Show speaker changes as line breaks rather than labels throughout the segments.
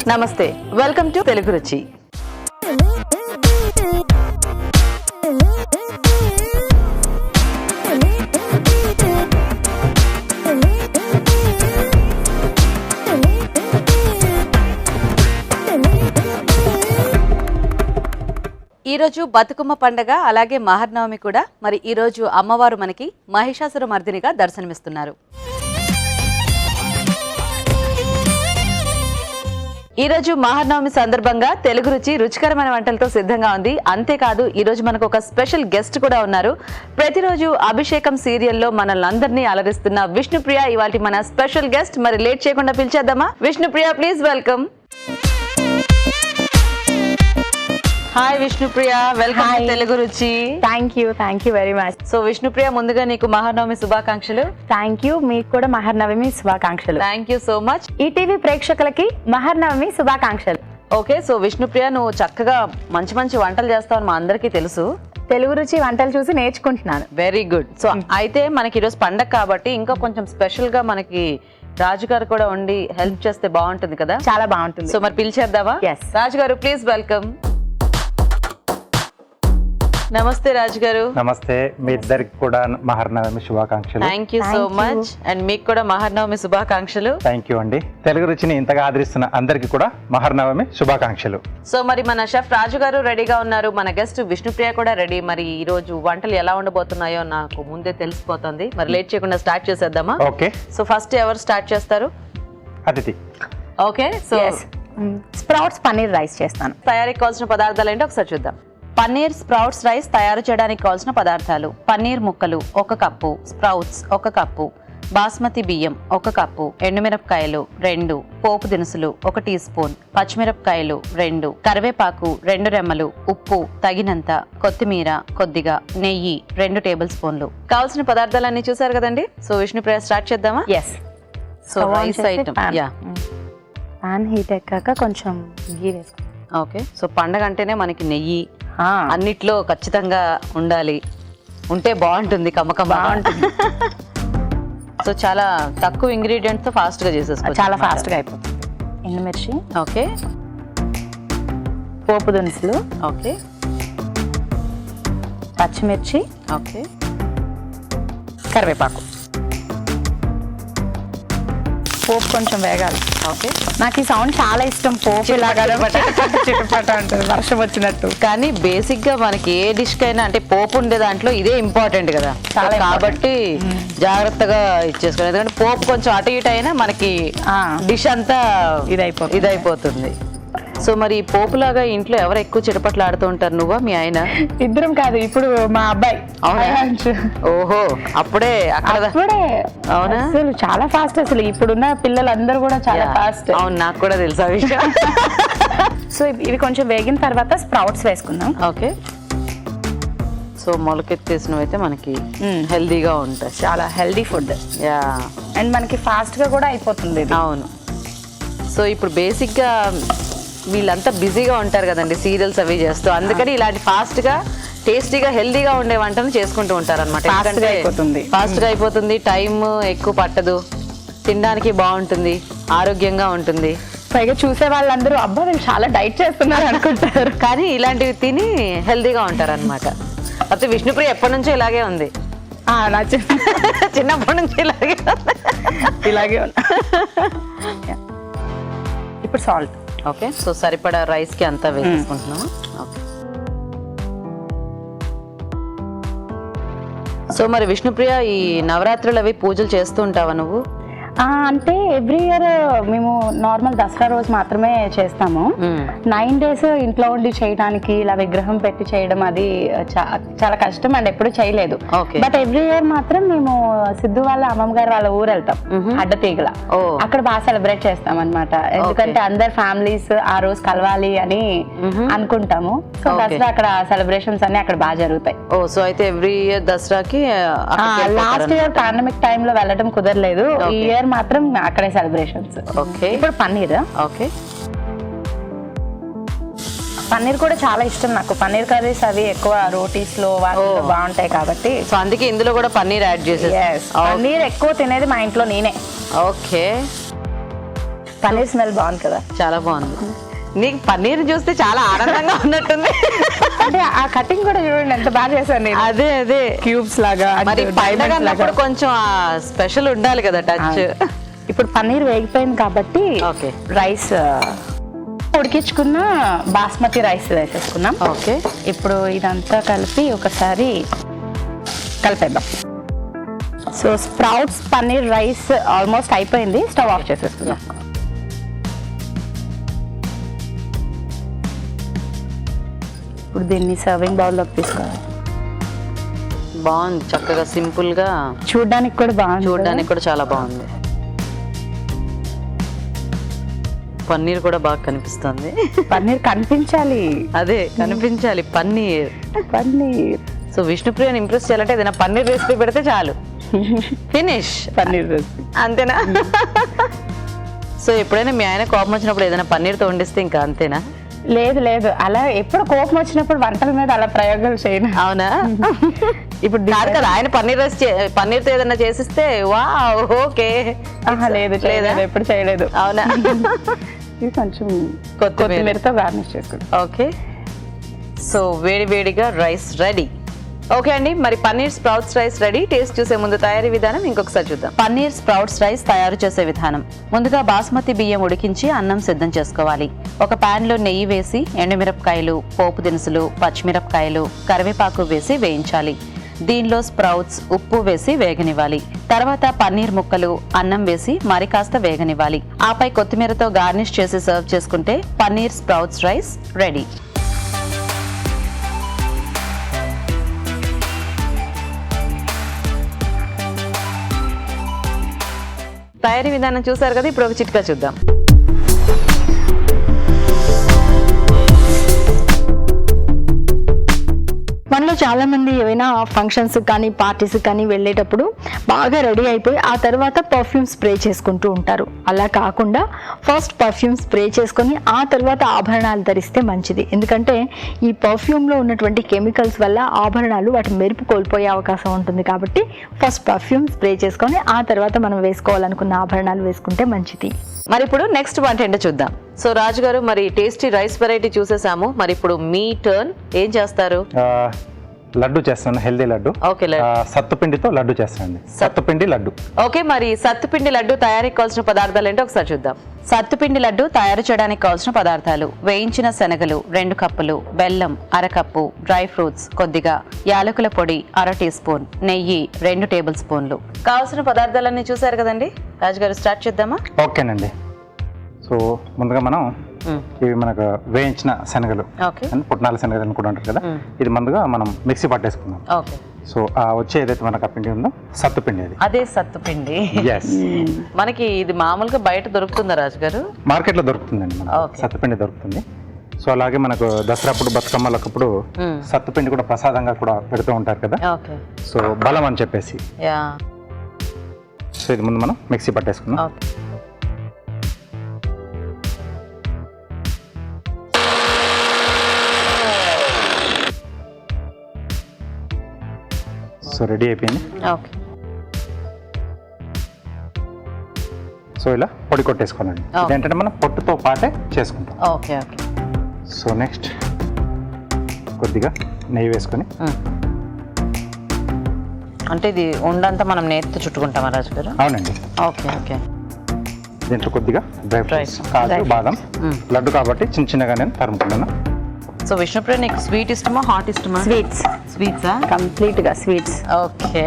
నమస్తే, welcome to Telugu రుచి. ఈరోజు బతుకమ్మ పండగ, అలాగే మహర్నవమి కూడా. మరి ఈరోజు అమ్మవారు మనకి మహిషాసుర మర్దినిగా దర్శనమిస్తున్నారు. ఈరోజు మహర్నవమి సందర్భంగా తెలుగు రుచి రుచికరమైన వంటలతో సిద్ధంగా ఉంది. అంతేకాదు ఈరోజు మనకు ఒక స్పెషల్ గెస్ట్ కూడా ఉన్నారు. ప్రతిరోజు అభిషేకం సీరియల్లో మనల్ని అందరినీ అలరిస్తున్న విష్ణుప్రియ ఇవాళ మన స్పెషల్ గెస్ట్. మరి లేట్ చేయకుండా పిలిచేద్దామా? Vishnupriya, please welcome. Hi Vishnupriya, welcome to Telugu Ruchi.
Thank you very much.
So Vishnupriya, ముందుగా నీకు మహర్నవమి శుభాకాంక్షలు.
థ్యాంక్ యూ, మీకు కూడా మహర్నవమి శుభాకాంక్షలు.
Thank you so much.
ETV ప్రేక్షకులకి మహర్నవమి శుభాకాంక్షలు.
ఓకే, సో విష్ణుప్రియ, నువ్వు చక్కగా మంచి మంచి వంటలు చేస్తావని మా అందరికీ తెలుసు.
తెలుగు రుచి వంటలు చూసి నేర్చుకుంటున్నాను.
Very good. సో అయితే మనకి ఈరోజు పండగ కాబట్టి ఇంకా కొంచెం స్పెషల్ గా మనకి రాజుగారు కూడా ఉండి హెల్ప్ చేస్తే బాగుంటుంది కదా?
చాలా బాగుంటుంది.
సో మరి పిలిచేద్దామా?
Yes.
రాజుగారు, ప్లీజ్ వెల్కమ్. నమస్తే రాజుగారు.
నమస్తే, మీ ఇద్దరికి కూడా మహర్నవమి శుభాకాంక్షలు.
Thank you so much. And మీకు కూడా మహర్నవమి శుభాకాంక్షలు.
థ్యాంక్ యూ అండి. తెలుగు రుచిని ఇంతగా ఆదరిస్తున్న అందరికి కూడా మహర్నవమి శుభాకాంక్షలు.
సో మరి మన షెఫ్ రాజుగారు రెడీగా ఉన్నారు, మన గెస్ట్ విష్ణుప్రియ కూడా రెడీ. మరి ఈ రోజు వంటలు ఎలా ఉండబోతున్నాయో నాకు ముందే తెలిసిపోతుంది. మరి లేట్ చేయకుండా స్టార్ట్ చేసేద్దామా?
ఓకే.
సో ఫస్ట్ ఎవరు స్టార్ట్ చేస్తారు?
అతిథి.
Okay, so
sprouts paneer rice చేస్తాను.
తయారీకి కావాల్సిన పదార్థాలు ఏంటో ఒకసారి చూద్దాం. పన్నీర్ స్ప్రౌట్స్ రైస్ తయారు చేయడానికి కావాల్సిన పదార్థాలు: పన్నీర్ ముక్కలు 1 కప్పు, స్ప్రౌట్స్ 1 కప్పు, బాస్మతి బియ్యం 1 కప్పు, ఎండుమిరపకాయలు 2, పోపు దినుసులు 1 టీ స్పూన్, పచ్చిమిరపకాయలు 2, కరివేపాకు 2 రెమ్మలు, ఉప్పు తగినంత, కొత్తిమీర కొద్దిగా, నెయ్యి 2 టేబుల్ స్పూన్లు. కావాల్సిన పదార్థాలన్నీ చూసారు కదండి. సో విష్ణుప్రియ, స్టార్ట్ చేద్దామా?
Yes.
So rice item. Ya,
pan heat ఎక్కాక కొంచెం గీ వేసుకో.
ఓకే. సో పండగ అంటేనే మనకి నెయ్యి అన్నిట్లో ఖచ్చితంగా ఉండాలి, ఉంటే బాగుంటుంది, కమ్మకమ్మ బాగుంటుంది. సో చాలా తక్కువ ఇంగ్రీడియంట్స్ తో ఫాస్ట్ గా చేసేసుకోవచ్చు.
చాలా ఫాస్ట్ గా అయిపోతుంది. ఎండుమిర్చి,
ఓకే,
పోపు దినుసులు,
ఓకే,
పచ్చిమిర్చి,
ఓకే,
కరివేపాకు. పోపు కొంచెం వేగాలి.
ఓకే.
నాకు ఈ సౌండ్ చాలా ఇష్టం. పోపు చిటపట అంటుంది వర్షం వచ్చినట్టు.
కానీ బేసిక్ గా మనకి ఏ డిష్ కైనా అంటే పోపు ఉండే దాంట్లో ఇదే ఇంపార్టెంట్ కదా, కాబట్టి జాగ్రత్తగా ఇచ్చేసుకోవాలి. ఎందుకంటే పోపు కొంచెం అటు ఇటు అయినా మనకి డిష్ అంతా ఇదైపోతుంది. సో మరి పోపులాగా ఇంట్లో ఎవరు ఎక్కువ చిటపట్లు ఆడుతూ ఉంటారు, నువ్వా మీ ఆయన?
ఇద్దరం కాదు, ఇప్పుడు మా అబ్బాయి.
ఓహో, అప్పుడే అవునా?
అసలు చాలా ఫాస్ట్. అసలు ఇప్పుడున్న పిల్లలందరూ కూడా చాలా ఫాస్ట్.
అవును, నాకు కూడా తెలుసు ఆ విషయం.
సో ఇవి కొంచెం వేగిన తర్వాత స్ప్రౌట్స్ వేసుకుందాం.
ఓకే. సో మొలకెత్తేసినవి అయితే మనకి హెల్దీగా ఉంటాయి,
చాలా హెల్దీ ఫుడ్.
యా,
అండ్ మనకి ఫాస్ట్ గా కూడా అయిపోతుంది.
అవును. సో ఇప్పుడు బేసిక్ గా వీళ్ళంతా బిజీగా ఉంటారు కదండి, సీరియల్స్ అవి చేస్తూ. అందుకని ఇలాంటి ఫాస్ట్ గా టేస్టీగా హెల్దీగా ఉండే వంటలు చేసుకుంటూ ఉంటారు అనమాట. ఫాస్ట్ గా అయిపోతుంది, టైం ఎక్కువ పట్టదు, తినడానికి బాగుంటుంది, ఆరోగ్యంగా ఉంటుంది.
పైగా చూసే వాళ్ళందరూ అబ్బా వీళ్ళు చాలా డైట్ చేస్తున్నారు అనుకుంటారు,
కానీ ఇలాంటివి తిని హెల్దీగా ఉంటారు అనమాట. అయితే విష్ణుప్రియ ఎప్పటి నుంచో ఇలాగే ఉంది. చిన్నప్పటి నుంచి
ఇలాగే ఉంది. ఇప్పుడు సాల్ట్.
ఓకే. సో సరిపడా రైస్ కి అంతా వేసుకుంటున్నాము. ఓకే. సో మరి విష్ణుప్రియ, ఈ నవరాత్రులు అవి పూజలు చేస్తూ ఉంటావా నువ్వు?
అంటే ఎవ్రీ ఇయర్ మేము నార్మల్ దసరా రోజు మాత్రమే చేస్తాము. 9 days ఇంట్లో ఉండి చేయడానికి, ఇలా విగ్రహం పెట్టి చేయడం అది చాలా కష్టం అండ్ ఎప్పుడు చేయలేదు. బట్ ఎవ్రీ ఇయర్ మాత్రం మేము సిద్ధు వాళ్ళ అమ్మమ్మ గారు వాళ్ళ ఊరు వెళ్తాం, అడ్డతీగల. అక్కడ బాగా సెలబ్రేట్ చేస్తాం అనమాట. ఎందుకంటే అందరు ఫ్యామిలీస్ ఆ రోజు కలవాలి అని అనుకుంటాము. సో దసరా అక్కడ సెలబ్రేషన్స్ అన్ని అక్కడ బాగా జరుగుతాయి.
ఓ, సో అయితే ఎవ్రీ ఇయర్ దసరాకి.
లాస్ట్ ఇయర్ పాండమిక్ టైమ్ లో వెళ్ళడం కుదరలేదు, ఈ ఇయర్ మాత్రం అక్కడే సెలబ్రేషన్స్.
ఓకే.
ఇప్పుడు పన్నీర్.
ఓకే.
పన్నీర్ కూడా చాలా ఇష్టం నాకు. పన్నీర్ కర్రీస్ అవి ఎక్కువ రోటీస్ లో వాటిలో బాగుంటాయి కాబట్టి,
సో అందుకే ఇందులో కూడా పన్నీర్ యాడ్ చేసేది.
పన్నీర్ ఎక్కువ తినేది మా ఇంట్లో నేనే.
ఓకే.
పన్నీర్ స్మెల్ బాగుంది కదా.
చాలా బాగుంది. నీకు పన్నీర్ చూస్తే చాలా ఆనందంగా ఉన్నట్టుంది.
అంటే ఆ కటింగ్ కూడా చూడండి ఎంత బాగా చేశాను నేను.
అదే
క్యూబ్స్ లాగా.
మరి పండగ అన్నప్పుడు కొంచెం స్పెషల్ ఉండాలి కదా టచ్.
ఇప్పుడు పన్నీర్ వేగిపోయింది కాబట్టి
ఓకే
రైస్ ఉడికించుకున్న బాస్మతి రైస్ వేసేసుకున్నాం.
ఓకే,
ఇప్పుడు ఇదంతా కలిపి ఒకసారి కలిపేద్దాం. So sprouts paneer rice almost అయిపోయింది. స్టవ్ ఆఫ్ చేసేసుకుందాం. ఇప్పుడు దీన్ని సర్వింగ్ బౌల్లోకి తీసుకోవాలి.
బాగుంది, చక్కగా సింపుల్ గా,
చూడడానికి కూడా బాగుంది.
చూడడానికి కూడా చాలా బాగుంది. పన్నీర్ కూడా బాగా కనిపిస్తుంది.
పన్నీర్ కనిపించాలి.
అదే కనిపించాలి పన్నీర్.
పన్నీర్.
సో విష్ణుప్రియని ఇంప్రెస్ చేయాలంటే ఏదైనా పన్నీర్ రెసిపీ పెడితే చాలు, ఫినిష్.
పన్నీర్ రెసిపీ
అంతేనా? సో ఎప్పుడైనా మీ ఆయన కోపం వచ్చినప్పుడు ఏదైనా పన్నీర్తో వండిస్తే ఇంకా అంతేనా?
లేదు లేదు, అలా ఎప్పుడు కోపం వచ్చినప్పుడు వంటల మీద అలా ప్రయోగాలు చేయను.
అవునా? ఇప్పుడు కాదు కదా, ఆయన పన్నీర్ రైస్ పన్నీర్తో ఏదైనా చేసిస్తే వా ఓకే.
లేదు చేయలేదు, ఎప్పుడు చేయలేదు.
అవునా?
ఇది కొంచెం కొత్తిమీరతో గార్నిష్ చేసుకుంటాం.
ఓకే, సో వేడి వేడిగా రైస్ రెడీ. ఓకే అండి, మరి paneer sprouts rice ready. Taste చూసే ముందు తయారీ విధానం ఇంకొకసారి చూద్దాం. పన్నీర్ స్ప్రౌట్స్ రైస్ తయారు చేసే విధానం. ముందుగా బాస్మతి బియ్యం ఉడికించి అన్నం సిద్ధం చేసుకోవాలి. ఒక పాన్ లో నెయ్యి వేసి ఎండుమిరపకాయలు, పోపు దినుసులు, పచ్చిమిరపకాయలు, కరివేపాకు వేసి వేయించాలి. దీనిలో స్ప్రౌట్స్, ఉప్పు వేసి వేగనివ్వాలి. తర్వాత పన్నీర్ ముక్కలు, అన్నం వేసి మరి కాస్త వేగనివ్వాలి. ఆపై కొత్తిమీరతో గార్నిష్ చేసి సర్వ్ చేసుకుంటే పన్నీర్ స్ప్రౌట్స్ రైస్ రెడీ. తయారీ విధానం చూసారు కదా, ఇప్పుడు ఒక చిట్కా చూద్దాం.
మనలో చాలా మంది ఏవైనా ఫంక్షన్స్ కానీ పార్టీస్ కానీ వెళ్ళేటప్పుడు బాగా రెడీ అయిపోయి ఆ తర్వాత పర్ఫ్యూమ్ స్ప్రే చేసుకుంటూ ఉంటారు. అలా కాకుండా ఫస్ట్ పర్ఫ్యూమ్ స్ప్రే చేసుకొని ఆ తర్వాత ఆభరణాలు ధరిస్తే మంచిది. ఎందుకంటే ఈ పర్ఫ్యూమ్లో ఉన్నటువంటి కెమికల్స్ వల్ల ఆభరణాలు వాటి మెరుపు కోల్పోయే అవకాశం ఉంటుంది. కాబట్టి ఫస్ట్ పర్ఫ్యూమ్ స్ప్రే చేసుకొని ఆ తర్వాత మనం వేసుకోవాలనుకున్న ఆభరణాలు వేసుకుంటే మంచిది.
మరి ఇప్పుడు నెక్స్ట్ వంట ఏంటో చూద్దాం. సో రాజు గారు, మరి టేస్టీ రైస్ వెరైటీ చూసేసాము. మరి ఇప్పుడు మీ టర్న్. ఏం చేస్తారు?
లడ్డు చేస్తాను, హెల్దీ లడ్డు.
ఓకే,
సత్తుపిండితో లడ్డు చేస్తానండి. సత్తుపిండి లడ్డు.
ఓకే, మరి సత్తుపిండి లడ్డు తయారీకి కావాల్సిన పదార్థాలు ఏంటో ఒకసారి చూద్దాం. సత్తుపిండి లడ్డు తయారు చేయడానికి కావాల్సిన పదార్థాలు: వేయించిన శనగలు 2 కప్పులు, బెల్లం 1/2 కప్పు, డ్రై ఫ్రూట్స్ కొద్దిగా, యాలకుల పొడి 1/2 టీ స్పూన్, నెయ్యి 2 టేబుల్ స్పూన్లు. కావాల్సిన పదార్థాలన్నీ చూసారు కదండి. రాజుగారు స్టార్ట్ చేద్దామా?
ఓకేనండి. సో ముందుగా మనం ఇవి మనకు వేయించిన శనగలు, పుట్నాల శనగలు అని కూడా ఉంటారు కదా, ఇది ముందుగా మనం మిక్సీ పట్టేసుకుందాం.
ఓకే.
సో ఆ వచ్చే ఏదైతే మనకు ఆ పిండి ఉందో సత్తుపిండి, అది
అదే సత్తుపిండి.
Yes.
మనకి ఇది మామూలుగా బయట దొరుకుతుందా రాజుగారు?
మార్కెట్లో దొరుకుతుందండి, మనకు సత్తుపిండి దొరుకుతుంది. సో అలాగే మనకు దసరా అప్పుడు, బతుకమ్మలకప్పుడు సత్తుపిండి కూడా ప్రసాదంగా కూడా పెడుతూ ఉంటారు కదా. సో బలం అని చెప్పేసి. సో ఇది ముందు మనం మిక్సీ పట్టేసుకుందాం. సో రెడీ అయిపోయింది.
ఓకే.
సో ఇలా పొడి కొట్టేసుకోవాలండి. ఇదేంటంటే మనం పొట్టుతో పాటే చేసుకుంటాం.
Okay okay.
సో నెక్స్ట్ కొద్దిగా నెయ్యి వేసుకొని,
అంటే ఇది ఉండంతా మనం నేతితో చుట్టుకుంటామా రాజు గారు?
అవునండి.
Okay okay.
దీంట్లో కొద్దిగా డ్రై ఫ్రూట్స్, కాజు, బాదం, లడ్డు కాబట్టి చిన్న చిన్నగా నేను తరుముకున్నాను.
సో విష్ణుప్రియ, నీకు స్వీట్ ఇష్టమా హాట్ ఇష్టమా?
స్వీట్స్.
స్వీట్సా?
కంప్లీట్గా స్వీట్స్.
ఓకే.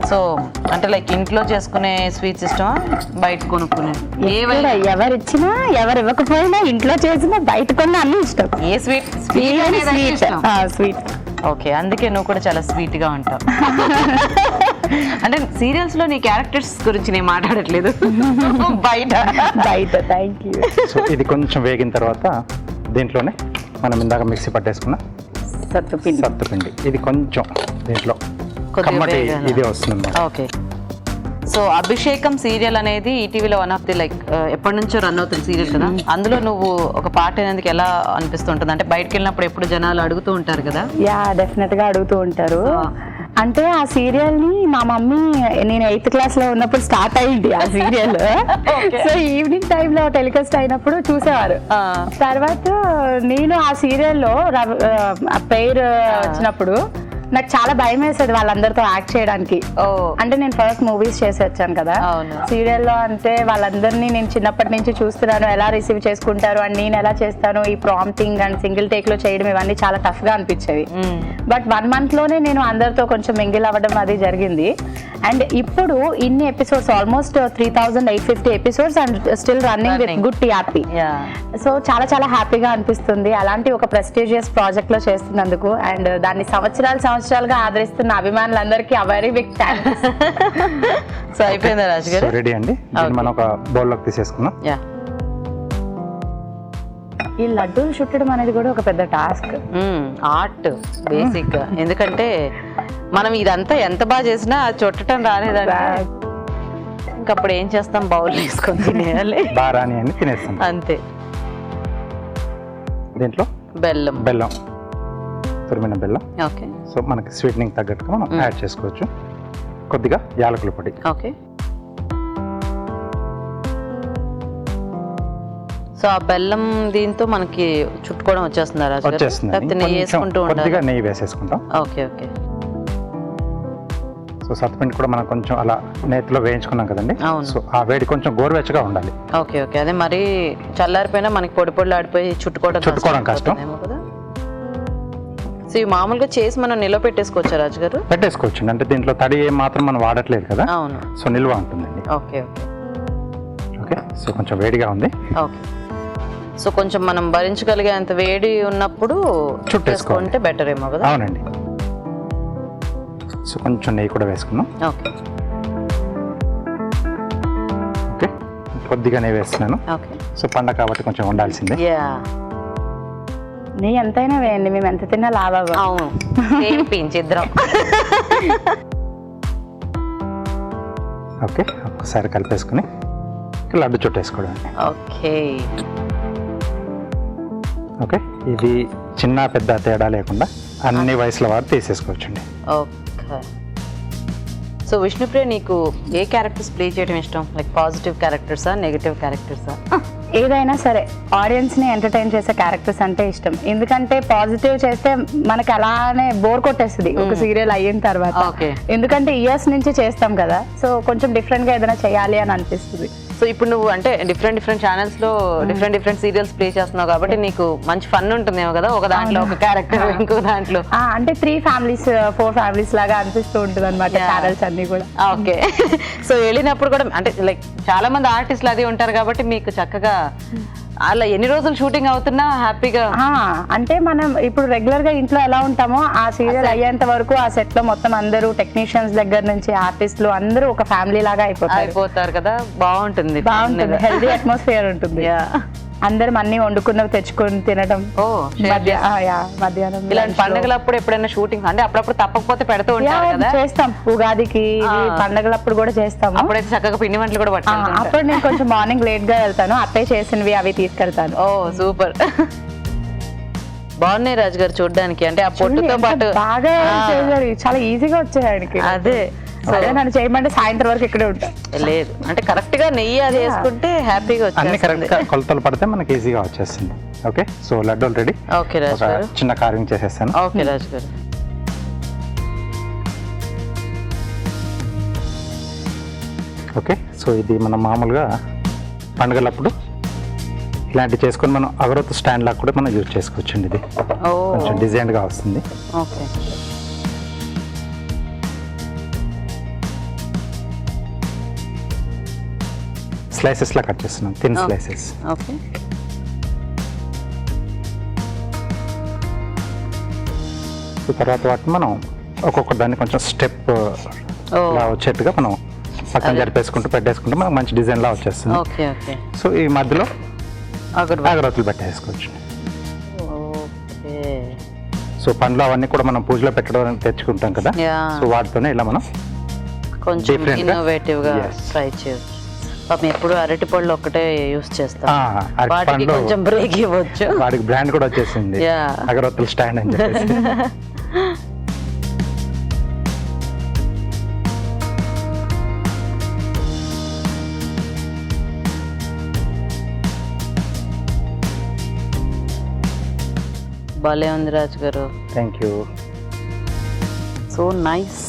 సో అంటే లైక్ ఇంట్లో చేసుకునే స్వీట్స్ ఇష్టమా బయట కొనుక్కునే?
ఎవరు ఇచ్చినా ఎవరు ఇవ్వకపోయినా ఇంట్లో చేసినా బయట కొన్నా అన్ని ఇష్టం.
ఏ స్వీట్?
స్వీట్.
ఓకే, అందుకే నువ్వు కూడా చాలా స్వీట్ గా ఉంటావు. అంటే సీరియల్స్ లో నీ క్యారెక్టర్స్ గురించి నేను మాట్లాడట్లేదు, బయట.
Thank you.
సో ఇది కొంచెం వేగిన తర్వాత దీంట్లోనే మనం ఇందాక మిక్సీ పట్టేసుకున్న సత్తుపిండి ఇది కొంచెం దీంట్లో కమ్మటి ఇది వస్తుంది.
ఓకే. సో అభిషేకం సీరియల్ అనేది ఈటీవీలో వన్ ఆఫ్ ది లైక్ ఎప్పటి నుంచో రన్ అవుతుంది సీరియల్ కదా. అందులో నువ్వు ఒక పార్ట్ అయినందుకు ఎలా అనిపిస్తుంటుంది? అంటే బయటకు వెళ్ళినప్పుడు ఎప్పుడు జనాలు అడుగుతూ ఉంటారు కదా.
డెఫినెట్ గా అడుగుతూ ఉంటారు. అంటే ఆ సీరియల్ ని మా మమ్మీ నేను 8th క్లాస్ లో ఉన్నప్పుడు స్టార్ట్ అయింది ఆ సీరియల్. సో ఈవినింగ్ టైమ్ లో టెలికాస్ట్ అయినప్పుడు చూసేవారు. తర్వాత నేను ఆ సీరియల్లో పేరు వచ్చినప్పుడు నాకు చాలా భయం వేసేది వాళ్ళందరితో యాక్ట్ చేయడానికి. అంటే నేను ఫస్ట్ మూవీస్ చేసి వచ్చాను కదా, సీరియల్లో అంటే వాళ్ళందరినీ నేను చిన్నప్పటి నుంచి చూస్తున్నాను, ఎలా రిసీవ్ చేసుకుంటారు అండ్ నేను ఎలా చేస్తాను, ఈ ప్రాంప్టింగ్ అండ్ సింగిల్ టేక్ లో చేయడం ఇవన్నీ చాలా టఫ్ గా అనిపించేవి. బట్ 1 month లోనే నేను అందరితో కొంచెం మింగిల్ అవ్వడం అది జరిగింది. అండ్ ఇప్పుడు ఇన్ని episodes almost 3850 episodes and still running with good TRP. So చాలా చాలా హ్యాపీగా అనిపిస్తుంది అలాంటి ఒక ప్రెస్టీజియస్ ప్రాజెక్ట్ లో చేస్తున్నందుకు. అండ్ దాన్ని సంవత్సరాలుగా ఆదరిస్తున్న అభిమానులందరికీ వెరీ బిగ్ థాంక్స్.
సో అయిపోయిందా రాజు గారు?
రెడీ అండి. మనం ఒక బౌల్ లోకి తీసేసుకున్నాం.
ఈ లడ్డూలు చుట్టడం అనేది కూడా ఒక పెద్ద టాస్క్,
ఆర్ట్ బేసిక్. ఎందుకంటే మనం ఇదంతా ఎంత బాగా చేసినా చుట్టడం రాలేదంటే ఇంకప్పుడు ఏం చేస్తాం, బౌల్ తీసుకొని తినేయాలి,
బారాని అని తినేస్తాం
అంతే.
దీంట్లో బెల్లం, తురిమిన బెల్లం.
ఓకే.
సో మనకి స్వీట్నింగ్ తగ్గట్టుగా మనం యాడ్ చేసుకోవచ్చు. కొద్దిగా యాలకుల పొడి.
ఓకే. సో ఆ బెల్లం దీంతో మనకి చుట్టుకోవడం వచ్చేస్తుందా రాజు గారు?
వచ్చేస్తుంది.
నెయ్యి వేసుకుంటూ
కొద్దిగా నెయ్యి వేసేసుకుంటాం.
Okay okay.
సో సత్తుపిండి కూడా మనం కొంచెం అలా నేతిలో వేయించుకున్నాం కదండి. సో ఆ వేడి కొంచెం గోరువెచ్చగా ఉండాలి.
Okay okay. అదే మరి చల్లారిపోయినా మనకి పొడి ఆడిపోయి చుట్టుకోవడం
కష్టం
కదా. సో ఇవి మామూలుగా చేసి మనం నిల్వ పెట్టేసుకోవచ్చా రాజు గారు?
పెట్టేసుకోవచ్చు. అంటే దీంట్లో తడి ఏం మాత్రం మనం వాడట్లేదు కదా.
అవును.
సో నిల్వ ఉంటుందండి.
Okay okay
okay. సో కొంచెం వేడిగా ఉంది.
ఓకే. సో కొంచెం మనం భరించగలిగేంత వేడి ఉన్నప్పుడు చుట్టేసుకుంటే బెటర్ ఏమో కదా.
అవునండి. సో కొంచెం నెయ్యి కూడా వేసుకున్నాం.
Okay
okay. కొద్దిగా నెయ్యి వేస్తున్నాను.
ఓకే.
సో పండగ కాబట్టి కొంచెం ఉండాల్సిందే.
నెయ్యి ఎంతైనా వేయండి, మేము ఎంత తిన్నా లాభం.
అవును, ఇద్దరం.
ఓకే. ఒక్కసారి కలిపేసుకుని లడ్డు చుట్టేసుకోవడం.
Okay
okay. ఇది చిన్న పెద్ద తేడా లేకుండా అన్ని వయసుల వారు తీసేసుకోవచ్చండి.
ఓకే. సో విష్ణుప్రియ, నీకు ఏ క్యారెక్టర్స్ ప్లే చేయడం ఇష్టం? లైక్ పాజిటివ్ క్యారెక్టర్సా, నెగటివ్ క్యారెక్టర్సా?
ఏదైనా సరే ఆడియన్స్ ని ఎంటర్టైన్ చేసే క్యారెక్టర్స్ అంటే ఇష్టం. ఎందుకంటే పాజిటివ్ చేస్తే మనకి అలానే బోర్ కొట్టేస్తుంది ఒక సీరియల్ అయిన తర్వాత. ఎందుకంటే ఇయర్స్ నుంచి చేస్తాం కదా, సో కొంచెం డిఫరెంట్ గా ఏదైనా చేయాలి అని అనిపిస్తుంది.
సో ఇప్పుడు నువ్వు అంటే డిఫరెంట్ ఛానల్స్ లో డిఫరెంట్ సీరియల్స్ ప్లే చేస్తున్నావు కాబట్టి నీకు మంచి ఫన్ ఉంటుందేమో కదా, ఒక దాంట్లో ఒక క్యారెక్టర్, ఇంకో దాంట్లో.
అంటే 3 families 4 families లాగా అనిపిస్తూ ఉంటుంది అనమాట ఛానల్స్ అన్ని కూడా.
ఓకే. సో వెళ్ళినప్పుడు కూడా అంటే లైక్ చాలా మంది ఆర్టిస్టులు అది ఉంటారు కాబట్టి మీకు చక్కగా అలా ఎన్ని రోజులు షూటింగ్ అవుతున్నా హ్యాపీగా.
అంటే మనం ఇప్పుడు రెగ్యులర్ గా ఇంట్లో ఎలా ఉంటామో ఆ సీరియల్ అయ్యేంత వరకు ఆ సెట్ లో మొత్తం అందరూ టెక్నీషియన్స్ దగ్గర నుంచి ఆర్టిస్టులు అందరూ ఒక ఫ్యామిలీ లాగా
అయిపోతారు కదా. బాగుంటుంది,
హెల్దీ అట్మాస్ఫియర్ ఉంటుంది. అందరం అన్ని వండుకున్నవి తెచ్చుకొని తినడం. మధ్యాహ్నం
ఇలాంటి పండుగలప్పుడు ఎప్పుడైనా షూటింగ్ అంటే అప్పుడప్పుడు తప్పకపోతే పెడుతూ ఉంటారు కదా.
చేస్తాం, ఉగాదికి పండుగలప్పుడు కూడా చేస్తాం.
అప్పుడైతే చక్కగా పిండి వంటలు కూడా పట్టాలి.
అప్పుడు నేను కొంచెం మార్నింగ్ లేట్ గా వెళ్తాను, అత్తయ్య చేసినవి అవి తీసుకెళ్తాను.
ఓ సూపర్. బాగున్నాయి రాజు గారు చూడడానికి. అంటే ఆ పొట్టుతో పాటు
బాగా చాలా ఈజీగా వచ్చాయి ఆయనకి.
అదే
నన్ను చేయమంటే సాయంత్రం వరకు ఇక్కడే ఉంటా.
లేదు అంటే కరెక్ట్ గా నెయ్యి అది వేసుకుంటే హ్యాపీగా
అన్ని కరెక్ట్ గా కొలతలు పడితే మనకి ఈజీగా వచ్చేస్తుంది. ఓకే. సో లడ్డూలు రెడీ.
ఓకే రాజు గారు.
చిన్న కార్వింగ్ చేసేస్తాను.
ఓకే రాజు గారు.
ఓకే. సో ఇది మనం మామూలుగా పండుగలప్పుడు ఇలాంటివి చేసుకొని మనం అగరొత్తు స్టాండ్ లాగా కూడా మనం యూజ్ చేసుకోవచ్చండి. ఇది కొంచెం డిజైన్ గా వస్తుంది.
ఓకే.
స్లైసెస్ లా కట్ చేస్తున్నాం, థిన్ స్లైసెస్.
ఓకే.
సో తర్వాత వాటిని మనం ఒక్కొక్క దాన్ని కొంచెం స్టెప్ లా వచ్చేట్టుగా మనం పక్కన జరిపేసుకుంటూ పెట్టేసుకుంటే మనకు మంచి డిజైన్ లా వచ్చేస్తుంది.
Okay okay.
సో ఈ మధ్యలో అగరొత్తులు పెట్టేసుకోవచ్చు.
ఓకే.
సో పండ్లు అవన్నీ కూడా మనం పూజలో పెట్టడానికి తెచ్చుకుంటాం కదా, సో వాటితోనే ఇలా మనం
కొంచెం ఇన్నోవేటివ్ గా ట్రై చేయొచ్చు. పాపం ఎప్పుడు అరటి పళ్ళు ఒక్కటే యూస్ చేస్తాం, వాటికి కొంచెం బ్రేక్ ఇవ్వచ్చు.
వాడికి బ్రాండ్ కూడా వచ్చేసింది, అగరొత్తుల స్టాండ్ అని చెప్పేసి.
భలే ఉంది Raju garu.
Thank you.
So nice.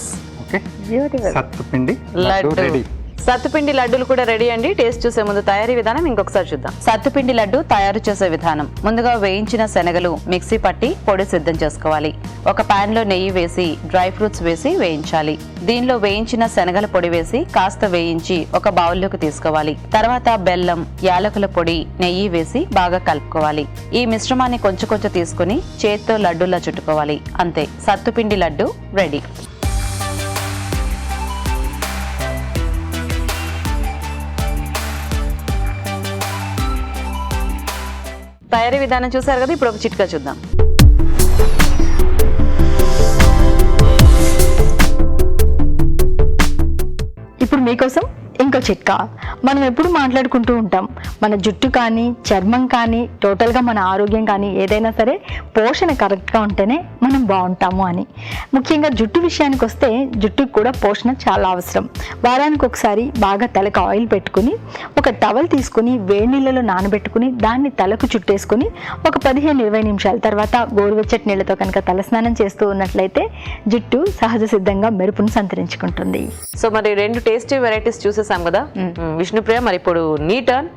Okay,
beautiful.
సత్తుపిండి లడ్డు
లడ్డు.
రెడీ.
సత్తుపిండి లడ్డూలు కూడా రెడీ అండి. టేస్ట్ చూసే ముందు తయారీ విధానం ఇంకొకసారి చూద్దాం. సత్తుపిండి లడ్డు తయారు చేసే విధానం: ముందుగా వేయించిన శనగలు మిక్సీ పట్టి పొడి సిద్ధం చేసుకోవాలి. ఒక పాన్ లో నెయ్యి వేసి డ్రై ఫ్రూట్స్ వేసి వేయించాలి. దీనిలో వేయించిన శనగల పొడి వేసి కాస్త వేయించి ఒక బౌల్లోకి తీసుకోవాలి. తర్వాత బెల్లం, యాలకుల పొడి, నెయ్యి వేసి బాగా కలుపుకోవాలి. ఈ మిశ్రమాన్ని కొంచెం కొంచెం తీసుకుని చేత్తో లడ్డూలా చుట్టుకోవాలి. అంతే, సత్తుపిండి లడ్డు రెడీ. తయారీ విధానం చూసారు కదా, ఇప్పుడు ఒక చిట్కా చూద్దాం.
ఇప్పుడు మీకోసం ఇంకో చిట్కా. మనం ఎప్పుడు మాట్లాడుకుంటూ ఉంటాం, మన జుట్టు కానీ చర్మం కానీ టోటల్గా మన ఆరోగ్యం కానీ ఏదైనా సరే పోషణ కరెక్ట్గా ఉంటేనే మనం బాగుంటాము అని. ముఖ్యంగా జుట్టు విషయానికి వస్తే జుట్టుకు కూడా పోషణ చాలా అవసరం. వారానికి ఒకసారి బాగా తలకు ఆయిల్ పెట్టుకుని ఒక టవల్ తీసుకుని వేడి నీళ్ళలో నానబెట్టుకుని దాన్ని తలకు చుట్టేసుకుని ఒక 15-20 నిమిషాల తర్వాత గోరువెచ్చటి నీళ్ళతో కనుక తలస్నానం చేస్తూ ఉన్నట్లయితే జుట్టు సహజ సిద్ధంగా మెరుపును సంతరించుకుంటుంది.
సో మరి 2 టేస్టీ వెరైటీస్ చూసేసాం కదా విష్ణుప్రియ. మరి ఇప్పుడు నీ టర్న్.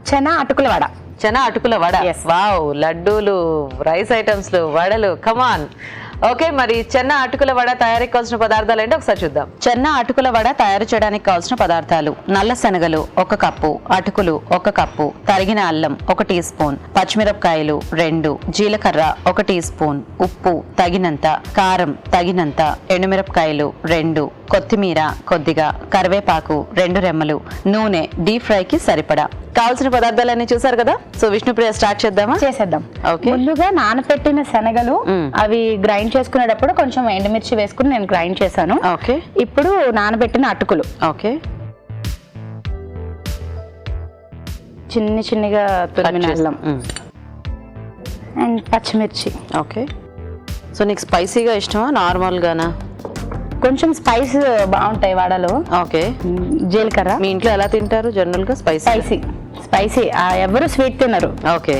చెనా అటుకుల వడ.
చెనా అటుకుల వడ. వావ్, లడ్డూలు, రైస్ ఐటమ్స్, వడలు, కమాన్. ఓకే, మరి చెన్న అటుకుల వడ తయారీకి కావాల్సిన పదార్థాలు ఏంటో ఒకసారి చూద్దాం. చెన్న అటుకుల వడ తయారు చేయడానికి కావాల్సిన పదార్థాలు: నల్ల శనగలు 1 కప్పు, అటుకులు 1 కప్పు, తరిగిన అల్లం 1 టీ స్పూన్, పచ్చిమిరపకాయలు 2, జీలకర్ర 1 టీ స్పూన్, ఉప్పు తగినంత, కారం తగినంత, ఎండుమిరపకాయలు 2, కొత్తిమీర కొద్దిగా, కరివేపాకు 2 రెమ్మలు, నూనె డీప్ ఫ్రైకి సరిపడా. కావాల్సిన పదార్థాలన్నీ చూసారు కదా. సో విష్ణుప్రియ స్టార్ట్ చేద్దామా?
చేసేద్దాం.
ఓకే.
ముందుగా నానపెట్టిన శనగలు అవి గ్రైండ్ చేసుకునేటప్పుడు కొంచెం ఎండుమిర్చి వేసుకుని నేను గ్రైండ్ చేశాను.
ఓకే.
ఇప్పుడు నానబెట్టిన అటుకులు
ఓకే.
చిన్నగా తురిమిన అల్లం అండ్ పచ్చిమిర్చి.
ఓకే. సో నీకు స్పైసీగా ఇష్టమా నార్మల్గానా?
కొంచెం స్పైస్ బాగుంటాయి వడలు.
ఓకే.
జీలకర్ర.
మీ ఇంట్లో ఎలా తింటారు జనరల్ గా?
స్పైసీ ఎవరు స్వీట్ తినరు.
ఓకే.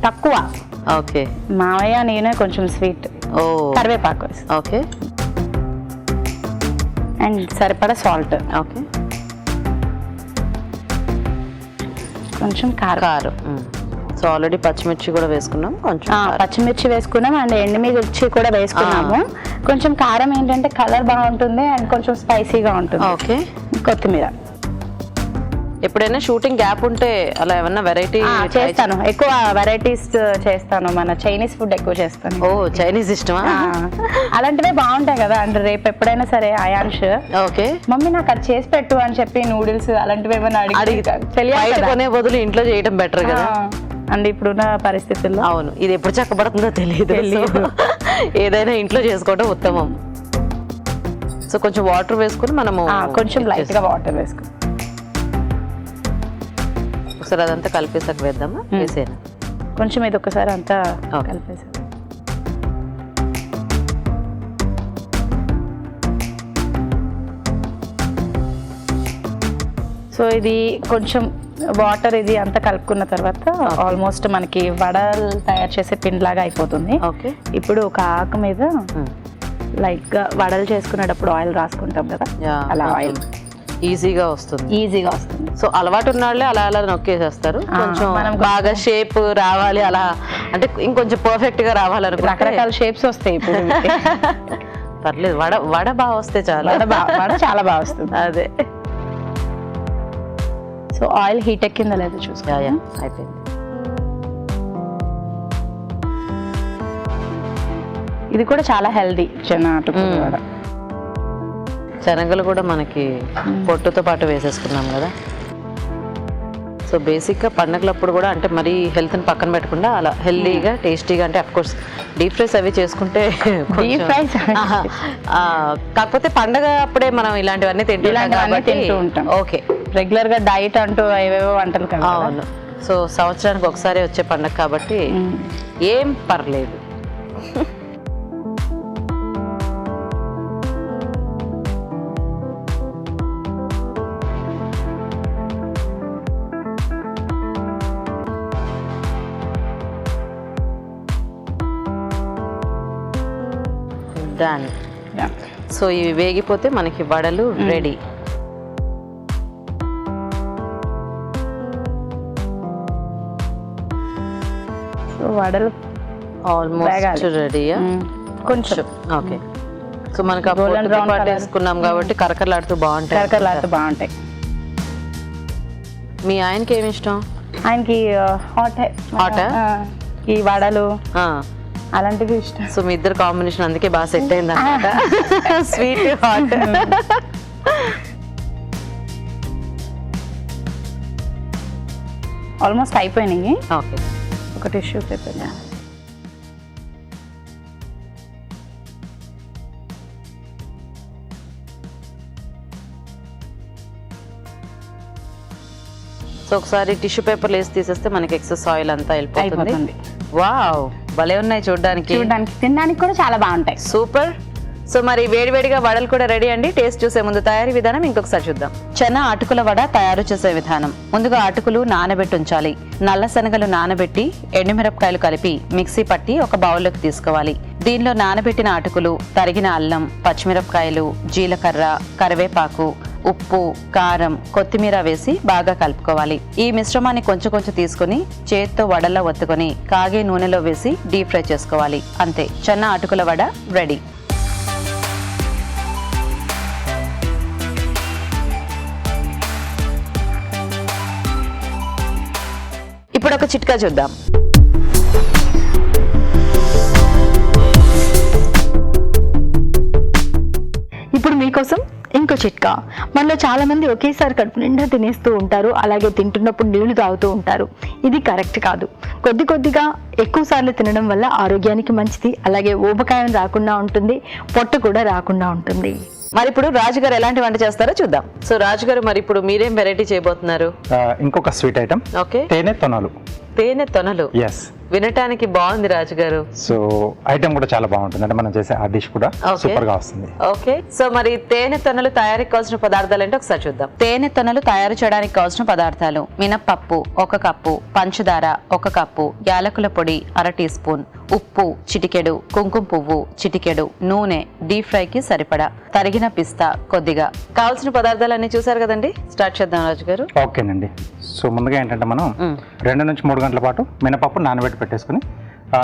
తక్కువ.
ఓకే.
మావయ్య నేనే కొంచెం స్వీట్.
ఓ.
కరివేపాకు.
ఓకే.
అండ్ సరిపడా సాల్ట్.
ఓకే.
కొంచెం కారం.
సో ఆల్రెడీ పచ్చిమిర్చి కూడా వేసుకున్నాం, కొంచెం
పచ్చిమిర్చి వేసుకున్నాం అండ్ ఎండుమిర్చి కూడా వేసుకున్నాము. కొంచెం కారం ఏంటంటే కలర్ బాగుంటుంది అండ్ కొంచెం స్పైసీగా ఉంటుంది.
ఓకే.
కొత్తిమీర.
ఎప్పుడైనా షూటింగ్ గ్యాప్ ఉంటే అలా ఏమన్నా వెరైటీ
చేస్తాను, ఎక్కువ వెరైటీస్ చేస్తాను. మన చైనీస్ ఫుడ్ ఎక్కువ చేస్తాను.
ఓ, చైనీస్ ఇష్టమా?
అలాంటివే బాగుంటాయి కదా. అండ్ రేపు ఎప్పుడైనా సరే అయాన్ష్
ఓకే
మమ్మీ నాకు అది చేసి పెట్టు అని చెప్పి నూడిల్స్ అలాంటివి ఏమైనా
బయట కొనే బదులు ఇంట్లో చేయడం బెటర్ కదా.
అండ్ ఇప్పుడున్న పరిస్థితుల్లో
అవును, ఇది ఎప్పుడు చక్కబడుతుందో తెలియదు. ఏదైనా ఇంట్లో చేసుకోవడం ఉత్తమం. సో కొంచెం వాటర్ వేసుకుని మనము
కొంచెం లైట్ గా వాటర్ వేసుకుని
ఒకసారి అదంతా కలిపేసాక వేద్దామా? వేసేనా?
కొంచెం ఇది ఒకసారి అంతా కలిపేసా. సో ఇది కొంచెం వాటర్ ఇది అంతా కలుపుకున్న తర్వాత ఆల్మోస్ట్ మనకి వడలు తయారు చేసే పిండి లాగా అయిపోతుంది.
ఓకే.
ఇప్పుడు ఒక ఆకు మీద లైట్ గా వడలు చేసుకునేటప్పుడు ఆయిల్ రాసుకుంటాం కదా, అలా ఆయిల్
ఈజీగా వస్తుంది. సో అలవాటు ఉన్న వాళ్ళే అలా అలా నొక్కేసేస్తారు. కొంచెం మనం బాగా షేప్ రావాలి అలా అంటే ఇంకొంచెం పర్ఫెక్ట్ గా రావాలనుకుంటే
రకరకాల షేప్స్ వస్తాయి ఇప్పుడు.
పర్లేదు, వడ బాగా వస్తే చాలా.
వడ చాలా బాగా వస్తుంది.
అదే.
సో ఆయిల్ హీట్ ఎక్కిందా లేదో చూసుకో.
అయిపోయింది.
ఇది కూడా చాలా హెల్దీ చెన్న అటుకుల వడ.
శనగలు కూడా మనకి పొట్టుతో పాటు వేసేసుకున్నాం కదా. సో బేసిక్గా పండగలప్పుడు కూడా అంటే మరీ హెల్త్ని పక్కన పెట్టకుండా అలా హెల్దీగా టేస్టీగా అంటే అఫ్కోర్స్ డీప్ ఫ్రైస్ అవి చేసుకుంటే కాకపోతే పండగ అప్పుడే మనం ఇలాంటివన్నీ
తింటూ ఉంటాం.
ఓకే.
రెగ్యులర్ గా డైట్ అంటూ ఏవేవో వంటలు కదా.
అవును. సో సంవత్సరానికి ఒకసారి వచ్చే పండగ కాబట్టి ఏం పర్లేదు. డన్. సో ఇవి వేగిపోతే మనకి వడలు రెడీ.
సో వడలు
ఆల్మోస్ట్ రెడీయా?
కొంచెం
ఓకే. సో మనకి ఆ
Golden
పొట్టుతో
brown
పాటు
colour.
వేసుకున్నాం కాబట్టి కరకరలాడుతూ బాగుంటాయి.
కరకరలాడుతూ బాగుంటాయి.
మీ ఆయనకి ఏమి ఇష్టం?
ఆయనకి హాట్
Hot ఆ?
ఈ వడలు అలాంటివి ఇష్టం.
సో మీ ఇద్దరు కాంబినేషన్ అందుకే బాగా సెట్ అయింది అనమాట. Sweet hot.
ఆల్మోస్ట్ అయిపోయినాయి.
ఓకే.
ఒక టిష్యూ పేపర్.
సో ఒకసారి టిష్యూ పేపర్ వేసి తీసేస్తే మనకి ఎక్సెస్ ఆయిల్ అంతా వెళ్ళిపోతుంది.
అయిపోతుంది.
వావ్, భలే ఉన్నాయి చూడడానికి.
చూడడానికి తినడానికి కూడా చాలా బాగుంటాయి.
సూపర్. సో మరి వేడివేడిగా వడలు కూడా రెడీ అండి. టేస్ట్ చూసే ముందు తయారీ విధానం ఇంకొకసారి చూద్దాం. చెన్న అటుకుల వడ తయారు చేసే విధానం. ముందుగా అటుకులు నానబెట్టి ఉంచాలి. నల్ల శనగలు నానబెట్టి ఎండుమిరపకాయలు కలిపి మిక్సీ పట్టి ఒక బౌల్లోకి తీసుకోవాలి. దీనిలో నానబెట్టిన అటుకులు, తరిగిన అల్లం, పచ్చిమిరపకాయలు, జీలకర్ర, కరివేపాకు, ఉప్పు, కారం, కొత్తిమీర వేసి బాగా కలుపుకోవాలి. ఈ మిశ్రమాన్ని కొంచెం కొంచెం తీసుకుని చేత్తో వడల్లో ఒత్తుకొని కాగే నూనెలో వేసి డీప్ ఫ్రై చేసుకోవాలి. అంతే, చెన్న అటుకుల వడ రెడీ. ఇప్పుడు ఒక చిట్కా చూద్దాం.
ఇప్పుడు మీకోసం ఇంకో చిట్కా. మనలో చాలా మంది ఒకేసారి కడుపు నిండా తినేస్తూ ఉంటారు, అలాగే తింటున్నప్పుడు నీళ్లు తాగుతూ ఉంటారు. ఇది కరెక్ట్ కాదు. కొద్ది కొద్దిగా ఎక్కువ సార్లు తినడం వల్ల ఆరోగ్యానికి మంచిది, అలాగే ఊబకాయం రాకుండా ఉంటుంది, పొట్ట కూడా రాకుండా ఉంటుంది.
మరి ఇప్పుడు రాజుగారు ఎలాంటి వంట చేస్తారో చూద్దాం. సో రాజుగారు, మరి ఇప్పుడు మీరేం వెరైటీ చేయబోతున్నారు?
ఇంకొక స్వీట్ ఐటమ్,
ఓకే.
తేనె తొనలు.
తేనె తొనలు.
ఎస్.
వినటానికి బాగుంది రాజుగారు.
సో ఐటమ్ కూడా చాలా బాగుంటుంది, అంటే మనం చేసే ఆ డిష్ కూడా
Okay.
సూపర్ గా వస్తుంది.
ఓకే. సో మరి తేనె తొనలు తయారీకి కావాల్సిన పదార్థాలు ఏంటో ఒకసారి చూద్దాం. తేనె తొనలు తయారు చేయడానికి కావాల్సిన పదార్థాలు: మినప్పప్పు 1 కప్పు, పంచదార 1 కప్పు, యాలకుల పొడి 1/2 టీ స్పూన్, ఉప్పు చిటికెడు, కుంకుమ పువ్వు చిటికెడు, నూనె, డీప్ ఫ్రై కి సరిపడా, తరిగిన పిస్తా కొద్దిగా. కావాల్సిన పదార్థాలన్నీ చూసారు కదండి. స్టార్ట్ చేద్దాం రాజుగారు.
ఓకేనండి. సో ముందుగా ఏంటంటే మనం 2 నుంచి 3 గంటల పాటు మినపప్పు నానబెట్టి పెట్టేసుకుని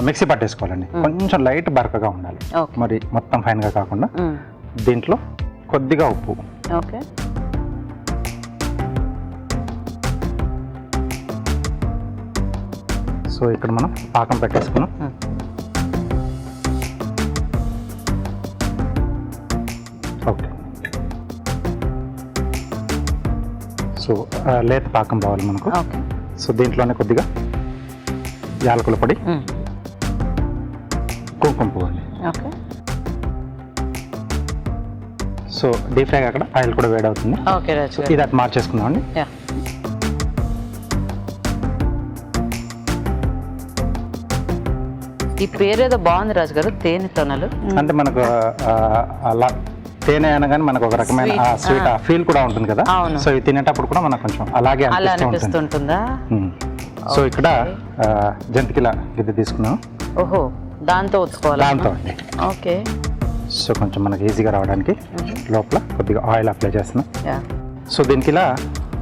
మిక్సీ పట్టేసుకోవాలండి. కొంచెం లైట్ బరకగా ఉండాలి,
Okay.
మరి మొత్తం ఫైన్ గా కాకుండా. దీంట్లో కొద్దిగా ఉప్పు,
ఓకే.
సో ఇక్కడ మనం పాకం పెట్టేసుకున్నాం. ఓకే. సో లేత పాకం కావాలి మనకు.
ఓకే.
సో దీంట్లోనే కొద్దిగా యాలకుల పొడి, కుంకుమ పువ్వు అండి.
ఓకే.
సో డీప్ ఫ్రై అక్కడ ఆయిల్ కూడా వేడవుతుంది.
ఓకే
సో
రాజుగారు.
ఇది అటు మార్చేసుకుందాం అండి.
యా. ఈ పేరు ఏదో బాగుంది రాజుగారు, తేనె తొనలు.
అంటే మనకు అలా తేనె అనగానే మనకు ఒక రకమైన
Sweet.
స్వీట్ ఫీల్ కూడా ఉంటుంది కదా.
అవును.
సో ఇది తినేటప్పుడు కూడా మనకు కొంచెం అలాగే
అలా
అనిపిస్తూ ఉంటుంది.
అనిపిస్తుంటుందా?
సో ఇక్కడ జంతికల గిద్దె తీసుకున్నాం.
ఓహో, దాంతో ఒత్తుకోవాలి.
దాంతో అండి.
ఓకే.
సో కొంచెం మనకి ఈజీగా రావడానికి లోపల కొద్దిగా ఆయిల్ అప్లై చేస్తున్నాం.
యా.
సో దీనికి ఇలా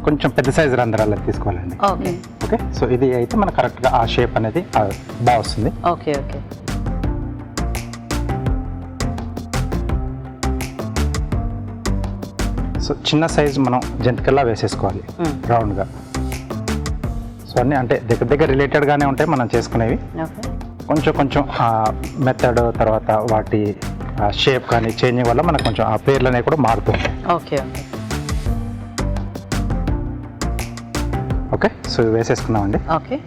కొంచెం పెద్ద సైజు రంధ్రాలు తీసుకోవాలండి.
ఓకే.
ఓకే. సో ఇది అయితే మనకు కరెక్ట్గా ఆ షేప్ అనేది బాగా వస్తుంది.
ఓకే. ఓకే.
సో చిన్న సైజు మనం జంతికల్లా వేసేసుకోవాలి రౌండ్గా. సో అన్నీ అంటే దగ్గర దగ్గర రిలేటెడ్గానే ఉంటాయి మనం చేసుకునేవి.
ఓకే.
కొంచెం కొంచెం మెథడ్ తర్వాత వాటి షేప్ కానీ చేంజింగ్ వల్ల మనకు కొంచెం ఆ పేర్లు అనేవి కూడా మారుతుంది.
ఓకే. ఓకే.
ఓకే. సో వేసేసుకున్నామండి.
ఓకే.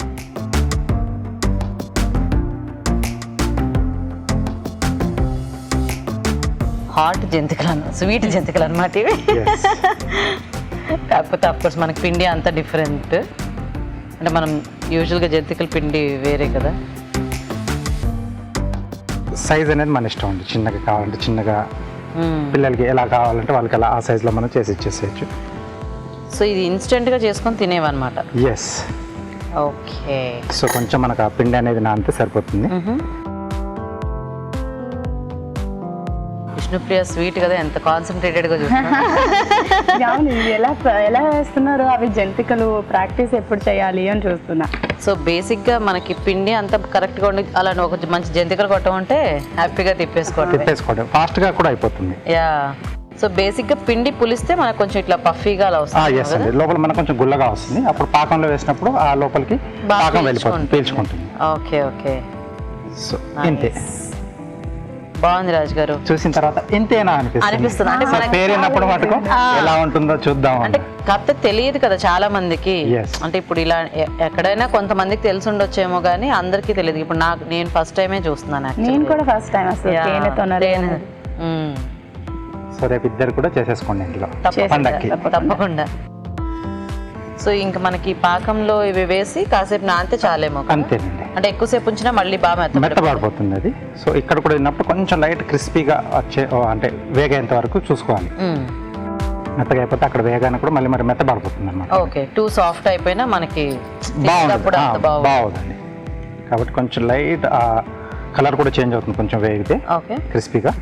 హాట్ జంతికలు, స్వీట్ జంతికలు అనమాట ఇవి.
Yes.
కాకపోతే అఫ్కోర్స్ మనకి పిండి అంత డిఫరెంట్. అంటే మనం యూజువల్గా జంతికల పిండి వేరే కదా.
సైజ్ అనేది మన ఇష్టం అండి. చిన్నగా కావాలంటే చిన్నగా, పిల్లలకి ఎలా కావాలంటే వాళ్ళకి అలా ఆ సైజులో మనం చేసి ఇచ్చేసేయచ్చు.
సో ఇది ఇన్స్టెంట్గా చేసుకొని తినేవన్నమాట.
ఎస్.
ఓకే.
సో కొంచెం మనకు ఆ పిండి అనేది నానితే సరిపోతుంది.
విష్ణుప్రియ స్వీట్ కదా, ఎంత కాన్సన్ట్రేటెడ్ గా చూస్తున్నా.
అవును, ఇది ఎలా వేస్తున్నారు, అవి జంతికలు ప్రాక్టీస్ ఎప్పుడు చేయాలి అని చూస్తున్నా.
సో బేసిక్ గా మనకి పిండి అంతా కరెక్ట్ గా ఉండి అలా ఒక మంచి జంతికలు కొట్టమంటే హ్యాపీగా
తిప్పేసుకోవడం ఫాస్ట్ గా కూడా అయిపోతుంది.
యా, సో బేసిక్ గా పిండి పులిస్తే మనకు కొంచెం ఇట్లా పఫీగా అలా వస్తుంది
ఎస్ అండి, లోపల మనకు కొంచెం గుల్లగా వస్తుంది. అప్పుడు పాకంలో వేసినప్పుడు ఆ లోపలికి పాకం వెళ్ళిపోతుంది, పీల్చుకుంటుంది.
ఓకే ఓకే,
సో ఇంతే.
బాగుంది రాజు గారు.
చూసిన తర్వాత ఇంతేనా
అనిపిస్తుంది. అంటే
సో
మనకి
పేరు విన్నప్పుడు మటుకు ఎలా ఉంటుందో చూద్దాం
అంటే కాకపోతే తెలియదు కదా చాలా మందికి.
Yes.
అంటే ఇప్పుడు ఇలా ఎక్కడైనా కొంతమందికి తెలిసి ఉండొచ్చేమో కానీ అందరికీ తెలియదు. ఇప్పుడు నేను ఫస్ట్ టైమే చూస్తున్నాను.
నేను కూడా ఫస్ట్ టైం అసలు తేనెతోనే.
సో రేపు ఇద్దరు కూడా చేసేసుకోండి ఇంట్లో పండక్కి.
తప్పకుండా. సో ఇంకా మనకి పాకంలో ఇవి వేసి కాసేపు నానితే చాలేమో.
అంతేనండి,
అంటే ఎక్కువసేపు ఉంచినా మళ్ళీ బాగా
మెత్తబడిపోతుంది అది. సో ఇక్కడ కూడా ఉన్నప్పుడు కొంచెం లైట్ క్రిస్పీగా వచ్చే అంటే వేగేంత వరకు చూసుకోవాలి. మెత్తగా అయిపోతే అక్కడ వేగానే కూడా మళ్ళీ మరి మెత్తబడిపోతుంది అన్నమాట.
ఓకే, టూ సాఫ్ట్ అయిపోయినా మనకి
బాగుందండి. కాబట్టి కొంచెం లైట్ కలర్ కూడా చేంజ్ అవుతుంది కొంచెం వేగితే.
ఓకే,
క్రిస్పీగా.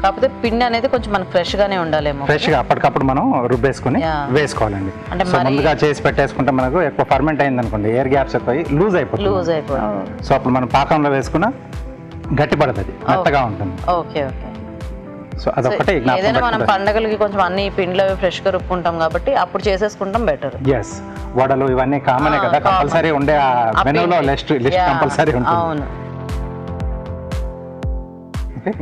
కాకపోతే పిండి అనేది కొంచెం మనకు ఫ్రెష్ గానే ఉండాలేమో.
ఫ్రెష్ గా అప్పటికప్పుడు మనం రుబ్బేసుకుని వేసుకోవాలండి.
అంటే
సో ముందుగా చేసి పెట్టేసుకుంటే మనకు ఎక్కువ ఫర్మెంట్ అయింది అనుకోండి, ఎయిర్ గ్యాప్స్ ఎక్కువ లూజ్ అయిపోతుంది. సో అప్పుడు మనం పాకంలో వేసుకున్నా గట్టి పడుతుంది, మెత్తగా ఉంటుంది.
Okay okay.
సో అదొకటి
ఏదైనా మనం పండగలకి కొంచెం అన్ని పిండిలో ఫ్రెష్ గా రుబ్బుకుంటాం కాబట్టి అప్పుడు చేసేసుకుంటాం బెటర్.
ఎస్, వడలు ఇవన్నీ కామనే కదా, కంపల్సరీ ఉండే మెనూలో లిస్ట్ కంపల్సరీ ఉంటుంది.
అవును.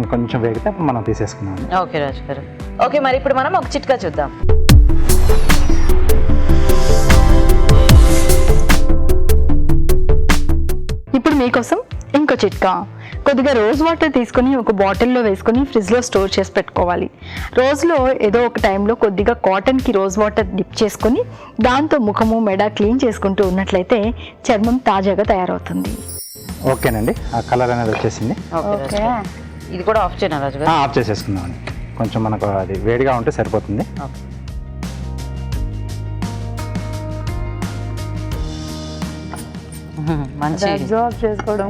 ఇంకొంచెం వేగితే అప్పుడు మనం తీసేసుకున్నాం.
ఓకే రాజు గారు. ఓకే, మరి ఇప్పుడు మనం ఒక చిట్కా చూద్దాం.
ఇప్పుడు మీకోసం ఇంకో చిట్కా. కొద్దిగా రోజ్ వాటర్ తీసుకొని ఒక బాటిల్లో వేసుకొని ఫ్రిడ్జ్లో స్టోర్ చేసి పెట్టుకోవాలి. రోజులో ఏదో ఒక టైంలో కొద్దిగా కాటన్కి రోజ్ వాటర్ డిప్ చేసుకొని దాంతో ముఖము మెడ క్లీన్ చేసుకుంటూ ఉన్నట్లయితే చర్మం తాజాగా తయారవుతుంది.
ఓకేనండి, ఆ కలర్ అనేది వచ్చేసింది.
ఓకే, ఇది కూడా ఆఫ్ చేయనా రాజు గారు?
ఆఫ్ చేసేసుకుందాం. కొంచెం మనకు అది వేడిగా ఉంటే సరిపోతుంది.
మంచి
అబ్జర్వ్ చేసుకోవడం.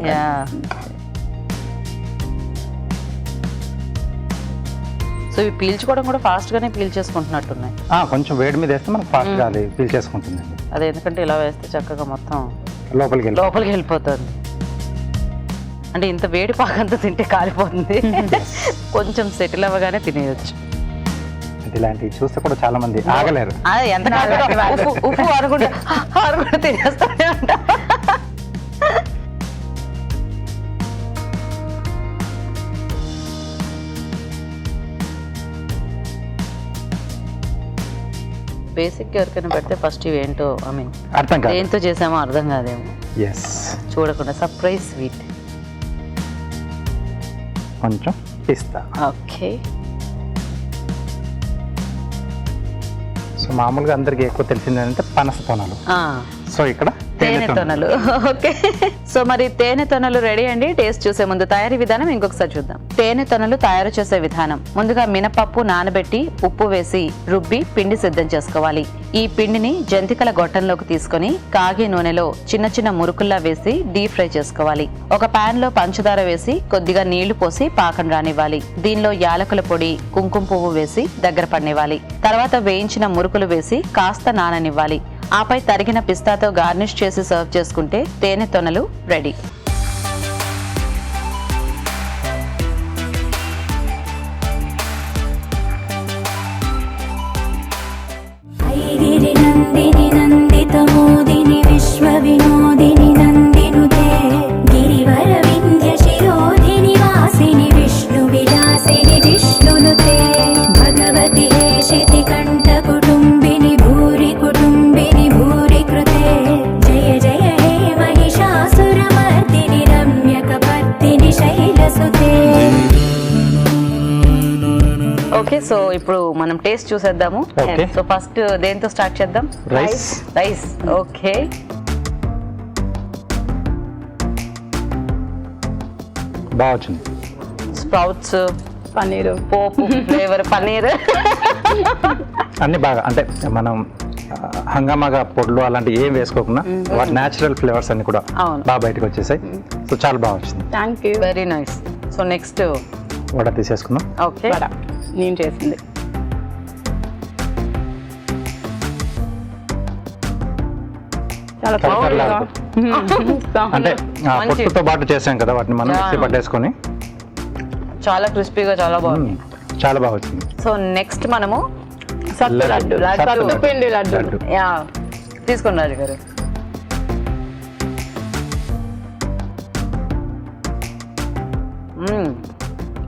సో ఇవి పీల్చుకోవడం కూడా ఫాస్ట్ గానే పీల్చేసుకుంటున్నట్టున్నాయి.
కొంచెం వేడి మీద వేస్తే మనకు ఫాస్ట్ గా పీల్చేసుకుంటుంది.
అదే, ఎందుకంటే ఇలా వేస్తే చక్కగా మొత్తం
లోపలికి
వెళ్ళిపోతుంది. అంటే ఇంత వేడి పాకంతా తింటే కాలిపోతుంది. కొంచెం సెటిల్ అవ్వగానే తినేయచ్చు.
ఇలాంటివి చూస్తే కూడా చాలా మంది ఆగలేరు.
ఎంత ఉప్పు ఆరుగుండా తినేస్తానే ఉంటా. బేసిక్ ఎవరికైనా పెడితే ఫస్ట్ ఇవి ఏంటో
అర్థం కాదు,
ఏంతో చేసామో అర్థం కాదేమో. చూడకుండా సర్ప్రైజ్ స్వీట్.
కొంచెం పిస్తా.
ఓకే,
సో మామూలుగా అందరికి ఎక్కువ తెలిసింది ఏంటంటే పనస తొనలు. సో ఇక్కడ
తేనె తొనలు. ఓకే, సో మరి తేనె తొనలు రెడీ అండి. టేస్ట్ చూసే ముందు తయారీ విధానం ఇంకొకసారి చూద్దాం. తేనె తొనలు తయారు చేసే విధానం: ముందుగా మినపప్పు నానబెట్టి ఉప్పు వేసి రుబ్బి పిండి సిద్ధం చేసుకోవాలి. ఈ పిండిని జంతికల గొట్టంలోకి తీసుకొని కాగే నూనెలో చిన్న చిన్న మురుకుల్లా వేసి డీప్ ఫ్రై చేసుకోవాలి. ఒక పాన్ లో పంచదార వేసి కొద్దిగా నీళ్లు పోసి పాకం రానివ్వాలి. దీనిలో యాలకుల పొడి, కుంకుమ పువ్వు వేసి దగ్గర పడనివ్వాలి. తర్వాత వేయించిన మురుకులు వేసి కాస్త నాననివ్వాలి. ఆపై తరిగిన పిస్తాతో గార్నిష్ చేసి సర్వ్ చేసుకుంటే తేనె తొనలు రెడీ.
నందిని నందిత మోదిని విశ్వ వినోదిని నందినుతే గిరివర వింధ్య శిరోధిని వాసిని విష్ణు విలాసిని జిష్ణునుతే భగవతి హేషితి కంఠ కుటుంబిని భూరి కుటుంబిని భూరి కృతే జయ జయ హే మహిషాసురమర్దిని రమ్యకపర్దిని శైలసుతే.
ఓకే, సో ఇప్పుడు మనం టేస్ట్ చూసేద్దాము.
Okay.
సో ఫస్ట్ దేంతో స్టార్ట్ చేద్దాం?
రైస్.
ఓకే,
బాగా వచ్చింది.
స్ప్రౌట్స్,
పన్నీరు,
పోపు ఫ్లేవర్, పన్నీర్
అన్ని బాగా, అంటే మనం హంగామాగా పొడులు అలాంటివి ఏం వేసుకోకుండా వాటి న్యాచురల్ ఫ్లేవర్స్ అన్ని కూడా
అవును.
బాగా బయటకు వచ్చేసాయి. సో చాలా బాగా వచ్చింది.
Thank you.
Very nice. So next
vada తీసేసుకుందాం.
ఓకే,
నేను చేసింది. చాలా
కరకరలాడుతూ. అంటే పొట్టుతో పాటు చేసాం కదా వాటిని మనం మిక్సీ పట్టేసుకొని
చాలా క్రిస్పీగా చాలా బాగుంది.
చాలా బాగా వచ్చింది.
సో నెక్స్ట్ మనము
సత్తు లడ్డు, సత్తు పిండి లడ్డు.
యా తీసుకోండి రాజు గారు.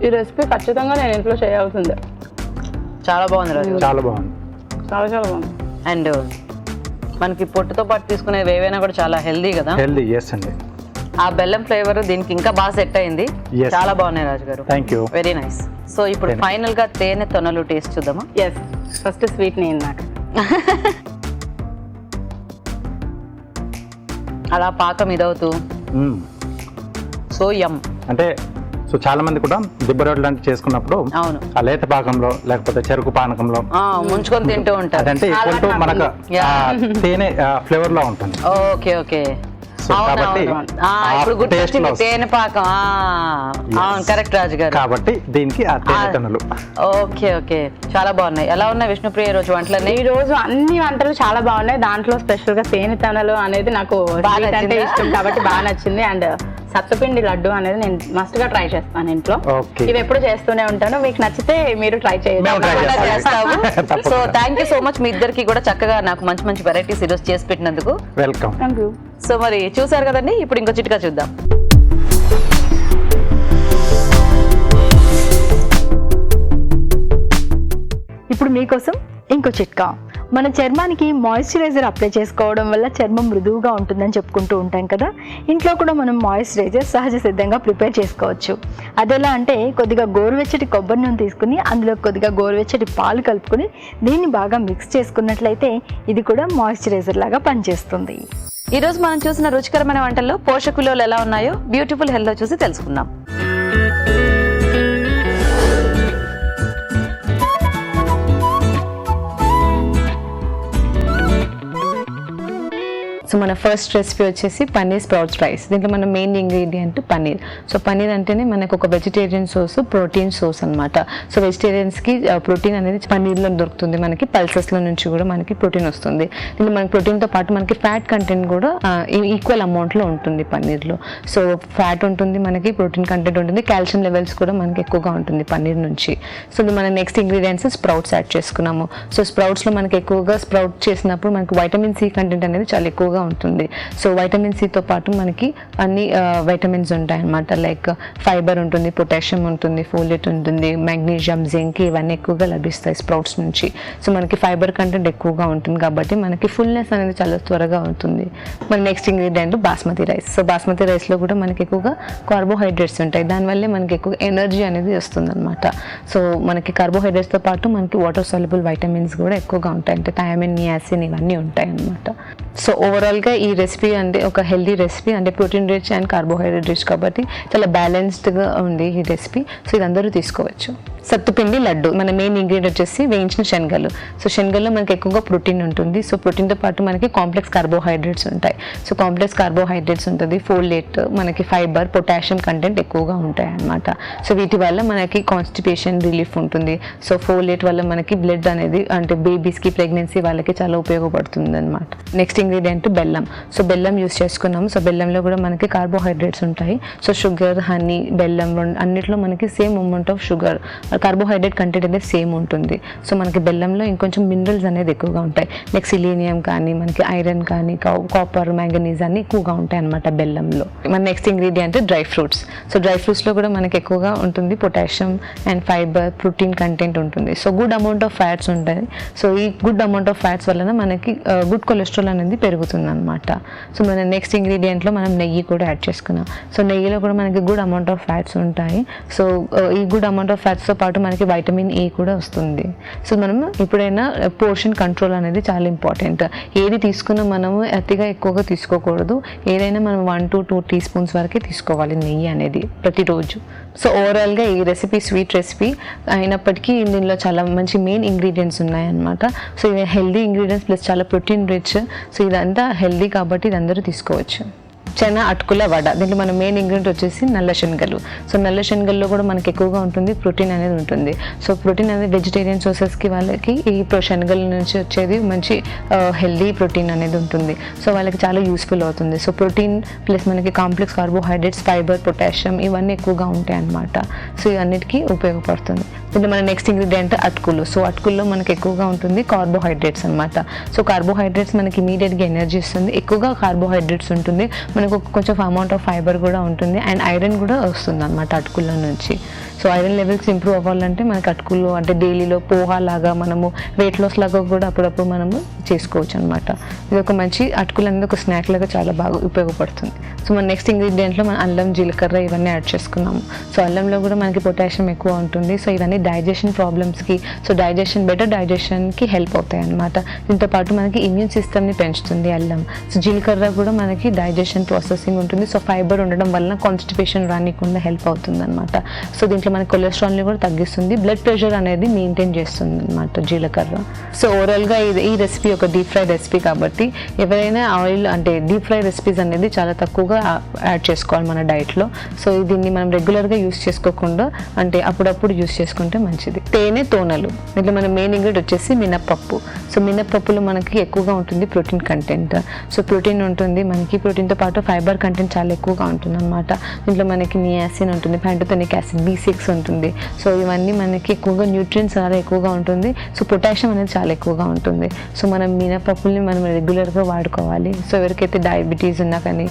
ఈ రెసిపీ ఖచ్చితంగా నేను ఇంట్లో చేయాల్సిందే.
చాలా బాగుంది రాజు గారు.
చాలా బాగుంది.
చాలా చాలా బాగుంది.
అండ్ మనకి పొట్టుతో పాటు తీసుకునేవి ఏవైనా కూడా చాలా హెల్దీ కదా.
హెల్దీ, ఎస్ అండి.
ఆ బెల్లం ఫ్లేవర్ దీనికి ఇంకా బాగా సెట్ అయింది.
Yes.
చాలా బాగున్నాయి రాజు garu.
Thank you.
Very nice. So ఇప్పుడు ఫైనల్ గా తేనె తొనలు టేస్ట్ చూద్దామా?
ఎస్, ఫస్ట్ స్వీట్ నేను నాకు.
అలా పాకం ఇదవుతూ సో యమ్.
అంటే సో చాలా మంది కూడా దిబ్బ రొట్టెలు లాంటివి చేసుకున్నప్పుడు
అవును,
ఆ లేత పాకంలో లేకపోతే చెరుకు పానకంలో
ముంచుకొని తింటూ ఉంటారు.
అదంటే ఈక్వల్ టు మనకు ఆ తేనె ఫ్లేవర్ లో ఉంటుంది.
ఓకే ఓకే,
సో కాబట్టి
ఇప్పుడు గుర్తొచ్చింది తేనె పాకం. అవును, కరెక్ట్ రాజు గారు.
కాబట్టి దీనికి ఆ తేనె తొనలు.
ఓకే ఓకే, చాలా బాగున్నాయి. ఎలా ఉన్నాయి విష్ణుప్రియ రోజు వంటలన్నీ?
ఈ రోజు అన్ని వంటలు చాలా బాగున్నాయి. దాంట్లో స్పెషల్ గా తేనె తనలు అనేది నాకు sweet అంటే ఇష్టం కాబట్టి బాగా నచ్చింది. అండ్ సత్తుపిండి లడ్డు అనేది నేను మస్ట్ గా ట్రై చేస్తాను ఇంట్లో.
Okay.
ఇవి ఎప్పుడు చేస్తూనే ఉంటాను. మీకు నచ్చితే మీరు ట్రై
మేము try
చేయండి.
చేస్తాం.
చేస్తాము. So thank you so much మీ ఇద్దరికి కూడా చక్కగా నాకు మంచి మంచి వెరైటీస్ ఈరోజు చేసి పెట్టినందుకు.
వెల్కమ్.
Thank you.
సో మరి చూసారు కదండి, ఇప్పుడు ఇంకో చిట్కా చూద్దాం.
ఇప్పుడు మీకోసం ఇంకో చిట్కా. మన చర్మానికి మాయిశ్చరైజర్ అప్లై చేసుకోవడం వల్ల చర్మం మృదువుగా ఉంటుందని చెప్పుకుంటూ ఉంటాం కదా. ఇంట్లో కూడా మనం మాయిశ్చరైజర్ సహజ సిద్ధంగా ప్రిపేర్ చేసుకోవచ్చు. అదెలా అంటే కొద్దిగా గోరువెచ్చటి కొబ్బరి నూనె తీసుకుని అందులో కొద్దిగా గోరువెచ్చటి పాలు కలుపుకొని దీన్ని బాగా మిక్స్ చేసుకున్నట్లయితే ఇది కూడా మాయిశ్చరైజర్ లాగా పనిచేస్తుంది.
ఈ రోజు మనం చూసిన రుచికరమైన వంటల్లో పోషక విలువలు ఎలా ఉన్నాయో బ్యూటిఫుల్ హెల్త్ లో చూసి తెలుసుకుందాం.
సో మన ఫస్ట్ రెసిపీ వచ్చేసి పన్నీర్ స్ప్రౌట్స్ రైస్. దీంట్లో మన main ingredient paneer. So paneer అంటేనే మనకు ఒక వెజిటేరియన్ సోర్స్, ప్రోటీన్ సోర్స్ అనమాట. సో వెజిటేరియన్స్కి ప్రోటీన్ అనేది పన్నీర్లో దొరుకుతుంది. మనకి పల్సెస్లో నుంచి కూడా మనకి ప్రోటీన్ వస్తుంది. దీంట్లో మనకి ప్రోటీన్తో పాటు మనకి ఫ్యాట్ కంటెంట్ కూడా ఈక్వల్ అమౌంట్లో ఉంటుంది పన్నీర్లో. సో ఫ్యాట్ ఉంటుంది, మనకి ప్రోటీన్ కంటెంట్ ఉంటుంది, కాల్షియం లెవెల్స్ కూడా మనకి ఎక్కువగా ఉంటుంది పన్నీర్ నుంచి. సో మన నెక్స్ట్ ఇంగ్రీడియంట్స్ స్ప్రౌట్స్ యాడ్ చేసుకున్నాము. సో స్ప్రౌట్స్లో మనకి ఎక్కువగా స్ప్రౌట్ చేసినప్పుడు మనకి వైటమిన్ సి కంటెంట్ అనేది చాలా ఎక్కువగా ఉంటుంది. సో వైటమిన్ సితో పాటు మనకి అన్ని వైటమిన్స్ ఉంటాయి అన్నమాట. లైక్ ఫైబర్ ఉంటుంది, పొటాషియం ఉంటుంది, ఫోలేట్ ఉంటుంది, మెగ్నీషియం, జింక్ ఇవన్నీ ఎక్కువగా లభిస్తాయి స్ప్రౌట్స్ నుంచి. సో మనకి ఫైబర్ కంటెంట్ ఎక్కువగా ఉంటుంది కాబట్టి మనకి ఫుల్నెస్ అనేది చాలా త్వరగా అవుతుంది. మన next ingredient basmati rice. So basmati రైస్లో కూడా మనకి ఎక్కువగా కార్బోహైడ్రేట్స్ ఉంటాయి. దానివల్లే మనకి ఎక్కువ ఎనర్జీ అనేది వస్తుంది అనమాట. సో మనకి కార్బోహైడ్రేట్స్తో పాటు మనకి వాటర్ సాల్యుబుల్ వైటమిన్స్ కూడా ఎక్కువగా ఉంటాయి. అంటే థయామిన్, నియాసిన్ ఇవన్నీ ఉంటాయి అన్నమాట. సో ఓవరాల్గా ఈ రెసిపీ అంటే ఒక హెల్దీ రెసిపీ, అంటే protein rich and carbohydrate rich కాబట్టి చాలా బ్యాలెన్స్డ్గా ఉంది ఈ రెసిపీ. సో ఇది అందరూ తీసుకోవచ్చు. సత్తుపిండి లడ్డు మన మెయిన్ ఇంగ్రీడియంట్ వచ్చేసి వేయించిన శనగలు. సో శనగల్లో మనకి ఎక్కువగా ప్రోటీన్ ఉంటుంది. సో ప్రోటీన్తో పాటు మనకి కాంప్లెక్స్ కార్బోహైడ్రేట్స్ ఉంటాయి. సో కాంప్లెక్స్ కార్బోహైడ్రేట్స్ ఉంటుంది, ఫోలేట్, మనకి ఫైబర్, పొటాషియం కంటెంట్ ఎక్కువగా ఉంటాయి అన్నమాట. సో వీటి వల్ల మనకి కాన్స్టిపేషన్ రిలీఫ్ ఉంటుంది. సో ఫోలేట్ వల్ల మనకి బ్లడ్ అనేది అంటే బేబీస్కి, ప్రెగ్నెన్సీ వాళ్ళకి చాలా ఉపయోగపడుతుంది అనమాట. నెక్స్ట్ ఇంగ్రీడియంట్ బెల్లం. సో బెల్లం యూస్ చేసుకున్నాము. సో బెల్లంలో కూడా మనకి కార్బోహైడ్రేట్స్ ఉంటాయి. సో షుగర్, హనీ, బెల్లం అన్నిట్లో మనకి same amount of sugar, carbohydrate content అనేది సేమ్ ఉంటుంది. సో మనకి బెల్లంలో ఇంకొంచెం మినరల్స్ అనేది ఎక్కువగా ఉంటాయి. నెక్స్ట్ సిలీనియం కానీ, మనకి ఐరన్ కానీ, కాపర్, మ్యాంగనీస్ అన్ని ఎక్కువగా ఉంటాయి అనమాట బెల్లంలో. మన next ingredient dry fruits. So dry ఫ్రూట్స్లో కూడా మనకి ఎక్కువగా ఉంటుంది potassium and fibre, protein content ఉంటుంది. So good amount of fats ఉంటాయి. సో ఈ గుడ్ అమౌంట్ ఆఫ్ ఫ్యాట్స్ వలన మనకి గుడ్ కొలెస్ట్రాల్ అనేది పెరుగుతుంది అనమాట. సో మన నెక్స్ట్ ఇంగ్రీడియంట్లో మనం నెయ్యి కూడా యాడ్ చేసుకున్నాం. సో నెయ్యిలో కూడా మనకి గుడ్ అమౌంట్ ఆఫ్ ఫ్యాట్స్ ఉంటాయి. సో ఈ గుడ్ అమౌంట్ ఆఫ్ ఫ్యాట్స్తో పాటు మనకి వైటమిన్ ఏ కూడా వస్తుంది. సో మనం ఎప్పుడైనా పోర్షన్ కంట్రోల్ అనేది చాలా ఇంపార్టెంట్. ఏది తీసుకున్నా మనము అతిగా ఎక్కువగా తీసుకోకూడదు. ఏదైనా మనం 1 to 2 teaspoons వరకే తీసుకోవాలి నెయ్యి అనేది ప్రతిరోజు. సో ఓవరాల్గా ఈ రెసిపీ స్వీట్ రెసిపీ అయినప్పటికీ దీనిలో చాలా మంచి మెయిన్ ఇంగ్రీడియంట్స్ ఉన్నాయన్నమాట. సో ఇవి హెల్దీ ఇంగ్రీడియంట్స్ ప్లస్ చాలా ప్రోటీన్ రిచ్. సో ఇదంతా హెల్దీ కాబట్టి ఇది అందరూ తీసుకోవచ్చు. చెన అటుకుల వడ. దీంట్లో మన మెయిన్ ఇంగ్రీడియంట్ వచ్చేసి నల్ల శనగలు. సో నల్ల శనగల్లో కూడా మనకి ఎక్కువగా ఉంటుంది ప్రోటీన్ అనేది ఉంటుంది. సో ప్రోటీన్ అనేది వెజిటేరియన్ సోర్సెస్కి వాళ్ళకి ఈ శనగల నుంచి వచ్చేది మంచి హెల్దీ ప్రోటీన్ అనేది ఉంటుంది. సో వాళ్ళకి చాలా యూస్ఫుల్ అవుతుంది. సో ప్రోటీన్ ప్లస్ మనకి కాంప్లెక్స్ కార్బోహైడ్రేట్స్, ఫైబర్, పొటాషియం ఇవన్నీ ఎక్కువగా ఉంటాయి అన్నమాట. సో ఇవన్నిటికీ ఉపయోగపడుతుంది. దీంట్లో మన నెక్స్ట్ ఇంగ్రీడియంట్ అటుకులు. సో అటుకుల్లో మనకి ఎక్కువగా ఉంటుంది కార్బోహైడ్రేట్స్ అనమాట. సో కార్బోహైడ్రేట్స్ మనకి ఇమీడియట్గా ఎనర్జీ ఇస్తుంది. ఎక్కువగా కార్బోహైడ్రేట్స్ ఉంటుంది, మనకు కొంచెం అమౌంట్ ఆఫ్ ఫైబర్ కూడా ఉంటుంది, అండ్ ఐరన్ కూడా వస్తుంది అనమాట అటుకుల్లో నుంచి. సో ఐరన్ లెవెల్స్ ఇంప్రూవ్ అవ్వాలంటే మనకి అటుకులు అంటే డైలీలో పోహా లాగా మనము వెయిట్ లాస్ లాగా కూడా అప్పుడప్పుడు మనము చేసుకోవచ్చు అనమాట. ఇది ఒక మంచి అటుకులు అనేది ఒక స్నాక్ లాగా చాలా బాగా ఉపయోగపడుతుంది. సో మన నెక్స్ట్ ఇంగ్రీడియంట్లో మన అల్లం, జీలకర్ర ఇవన్నీ యాడ్ చేసుకున్నాము. సో అల్లంలో కూడా మనకి పొటాషియం ఎక్కువ ఉంటుంది. సో ఇవన్నీ డైజెషన్ ప్రాబ్లమ్స్కి, సో బెటర్ డైజెషన్కి హెల్ప్ అవుతాయి అనమాట. దీంతో పాటు మనకి ఇమ్యూన్ సిస్టమ్ని పెంచుతుంది అల్లం. సో జీలకర్ర కూడా మనకి డైజెషన్ ప్రాసెసింగ్ ఉంటుంది. సో ఫైబర్ ఉండడం వలన కాన్స్టిపేషన్ రానికుండా హెల్ప్ అవుతుంది అనమాట. సో దీంట్లో మనకి కొలెస్ట్రాల్ని కూడా తగ్గిస్తుంది, బ్లడ్ ప్రెషర్ అనేది మెయింటైన్ చేస్తుంది అనమాట జీలకర్ర. సో ఓవరాల్గా ఈ రెసిపీ ఒక డీప్ ఫ్రై రెసిపీ కాబట్టి ఎవరైనా ఆయిల్ అంటే డీప్ ఫ్రై రెసిపీస్ అనేది చాలా తక్కువగా యాడ్ చేసుకోవాలి మన డైట్లో. సో దీన్ని మనం రెగ్యులర్గా యూస్ చేసుకోకుండా అంటే అప్పుడప్పుడు యూస్ చేసుకుంటే మంచిది. తేనె, తోనలు. దీంట్లో మన మెయిన్ ఇంగ్రీడియంట్ వచ్చేసి మినప్పప్పు. సో మినప్పప్పులో మనకి ఎక్కువగా ఉంటుంది ప్రోటీన్ కంటెంట్. సో ప్రోటీన్ ఉంటుంది మనకి, ప్రోటీన్తో పాటు ఫైబర్ కంటెంట్ చాలా ఎక్కువగా ఉంటుంది అనమాట. దీంట్లో మనకి నియాసిన్ ఉంటుంది, ప్యాంటోథెనిక్ యాసిడ్, B6 ఉంటుంది. సో ఇవన్నీ మనకి ఎక్కువగా న్యూట్రియన్స్ చాలా ఎక్కువగా ఉంటుంది. సో పొటాషియం అనేది చాలా ఎక్కువగా ఉంటుంది. సో మనం మినపప్పుల్ని మనం రెగ్యులర్గా వాడుకోవాలి. సో ఎవరికైతే డయాబెటీస్ ఉన్నా కానీ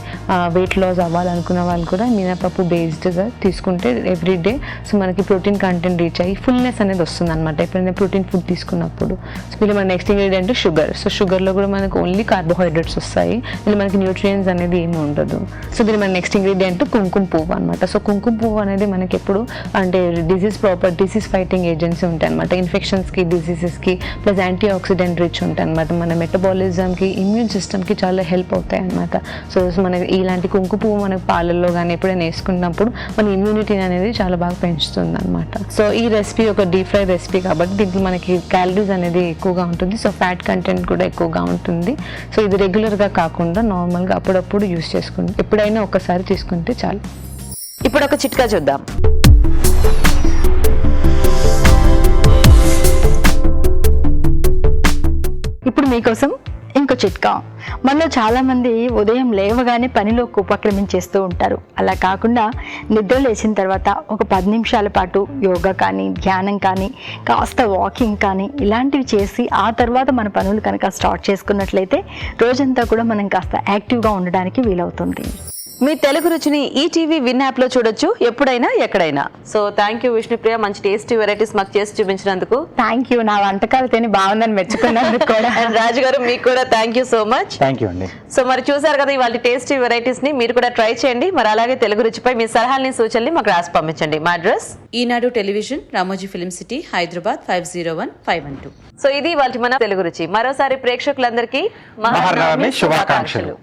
వెయిట్ లాస్ అవ్వాలనుకున్న వాళ్ళు కూడా మినపప్పు బేస్డ్గా తీసుకుంటే ఎవ్రీడే సో మనకి ప్రోటీన్ కంటెంట్ రీచ్ అయ్యి ఫుల్నెస్ అనేది వస్తుంది అనమాట ఎప్పుడైనా ప్రోటీన్ ఫుడ్ తీసుకున్నప్పుడు. సో వీళ్ళు మన నెక్స్ట్ ఇంగ్రీడియంట్ షుగర్. సో షుగర్లో కూడా మనకు ఓన్లీ కార్బోహైడ్రేట్స్ వస్తాయి, వీళ్ళు మనకి న్యూట్రియన్స్ అనేది ఏమి ఉండదు. సో దీని మన నెక్స్ట్ ఇంగ్రీడియంట్ కుంకుమ పువ్వు అనమాట. సో కుంకుమ పువ్వు అనేది మనకి ఎప్పుడు అంటే డిసీజ్ ఫైటింగ్ ఏజెన్సీ ఉంటాయి అనమాట. ఇన్ఫెక్షన్స్కి, డిసీజెస్కి ప్లస్ యాంటీ ఆక్సిడెంట్ రిచ్ ఉంటాయి అనమాట. మన మెటబాలిజంకి, ఇమ్యూన్ సిస్టమ్కి చాలా హెల్ప్ అవుతాయి అనమాట. సో మనకి ఇలాంటి కుంకుమ పువ్వు మనకి పాలల్లో కానీ ఎప్పుడైనా వేసుకున్నప్పుడు మన ఇమ్యూనిటీ అనేది చాలా బాగా పెంచుతుంది అనమాట. సో ఈ రెసిపీ ఒక డీప్ ఫ్రై రెసిపీ కాబట్టి దీంట్లో మనకి క్యాలరీస్ అనేది ఎక్కువగా ఉంటుంది. సో ఫ్యాట్ కంటెంట్ కూడా ఎక్కువగా ఉంటుంది. సో ఇది రెగ్యులర్గా కాకుండా నార్మల్గా అప్పుడప్పుడు యూస్ చేసుకుంటే ఎప్పుడైనా ఒకసారి తీసుకుంటే చాలు.
ఇప్పుడు ఒక చిట్కా చూద్దాం.
ఇప్పుడు మీకోసం ఇంకో చిట్కా. మనలో చాలామంది ఉదయం లేవగానే పనిలోకి ఉపక్రమించేస్తూ ఉంటారు. అలా కాకుండా నిద్ర లేచిన తర్వాత ఒక 10 నిమిషాల పాటు యోగా కానీ, ధ్యానం కానీ, కాస్త వాకింగ్ కానీ ఇలాంటివి చేసి ఆ తర్వాత మన పనులు కనుక స్టార్ట్ చేసుకున్నట్లయితే రోజంతా కూడా మనం కాస్త యాక్టివ్గా ఉండడానికి వీలవుతుంది.
మీ తెలుగు రుచిని ఈటీవీ విన్ యాప్ లో చూడొచ్చు, ఎప్పుడైనా ఎక్కడైనా. సో థ్యాంక్ యూ విష్ణుప్రియ, మంచి టేస్టీ వెరైటీస్ మాకు చేసి చూపించినందుకు.
థ్యాంక్ యూ, నా వంటకాలు తిని బాగుందని మెచ్చుకున్నందుకు కూడా.
అండ్ రాజు గారు మీకు కూడా thank you so much.
Thank you అండి.
సో మరి చూసారు కదా ఇవాళ టేస్టీ వెరైటీస్ ని, మీరు కూడా ట్రై చేయండి. మరి అలాగే తెలుగు రుచిపై మీ సలహాలని, సూచనలు మాకు రాసి పంపించండి. మా address Eenadu television, Ramoji film city, Hyderabad 501512. So ఇది ఇవాళ మన తెలుగు రుచి. మరోసారి ప్రేక్షకులందరికీ
మహానవమి శుభాకాంక్షలు.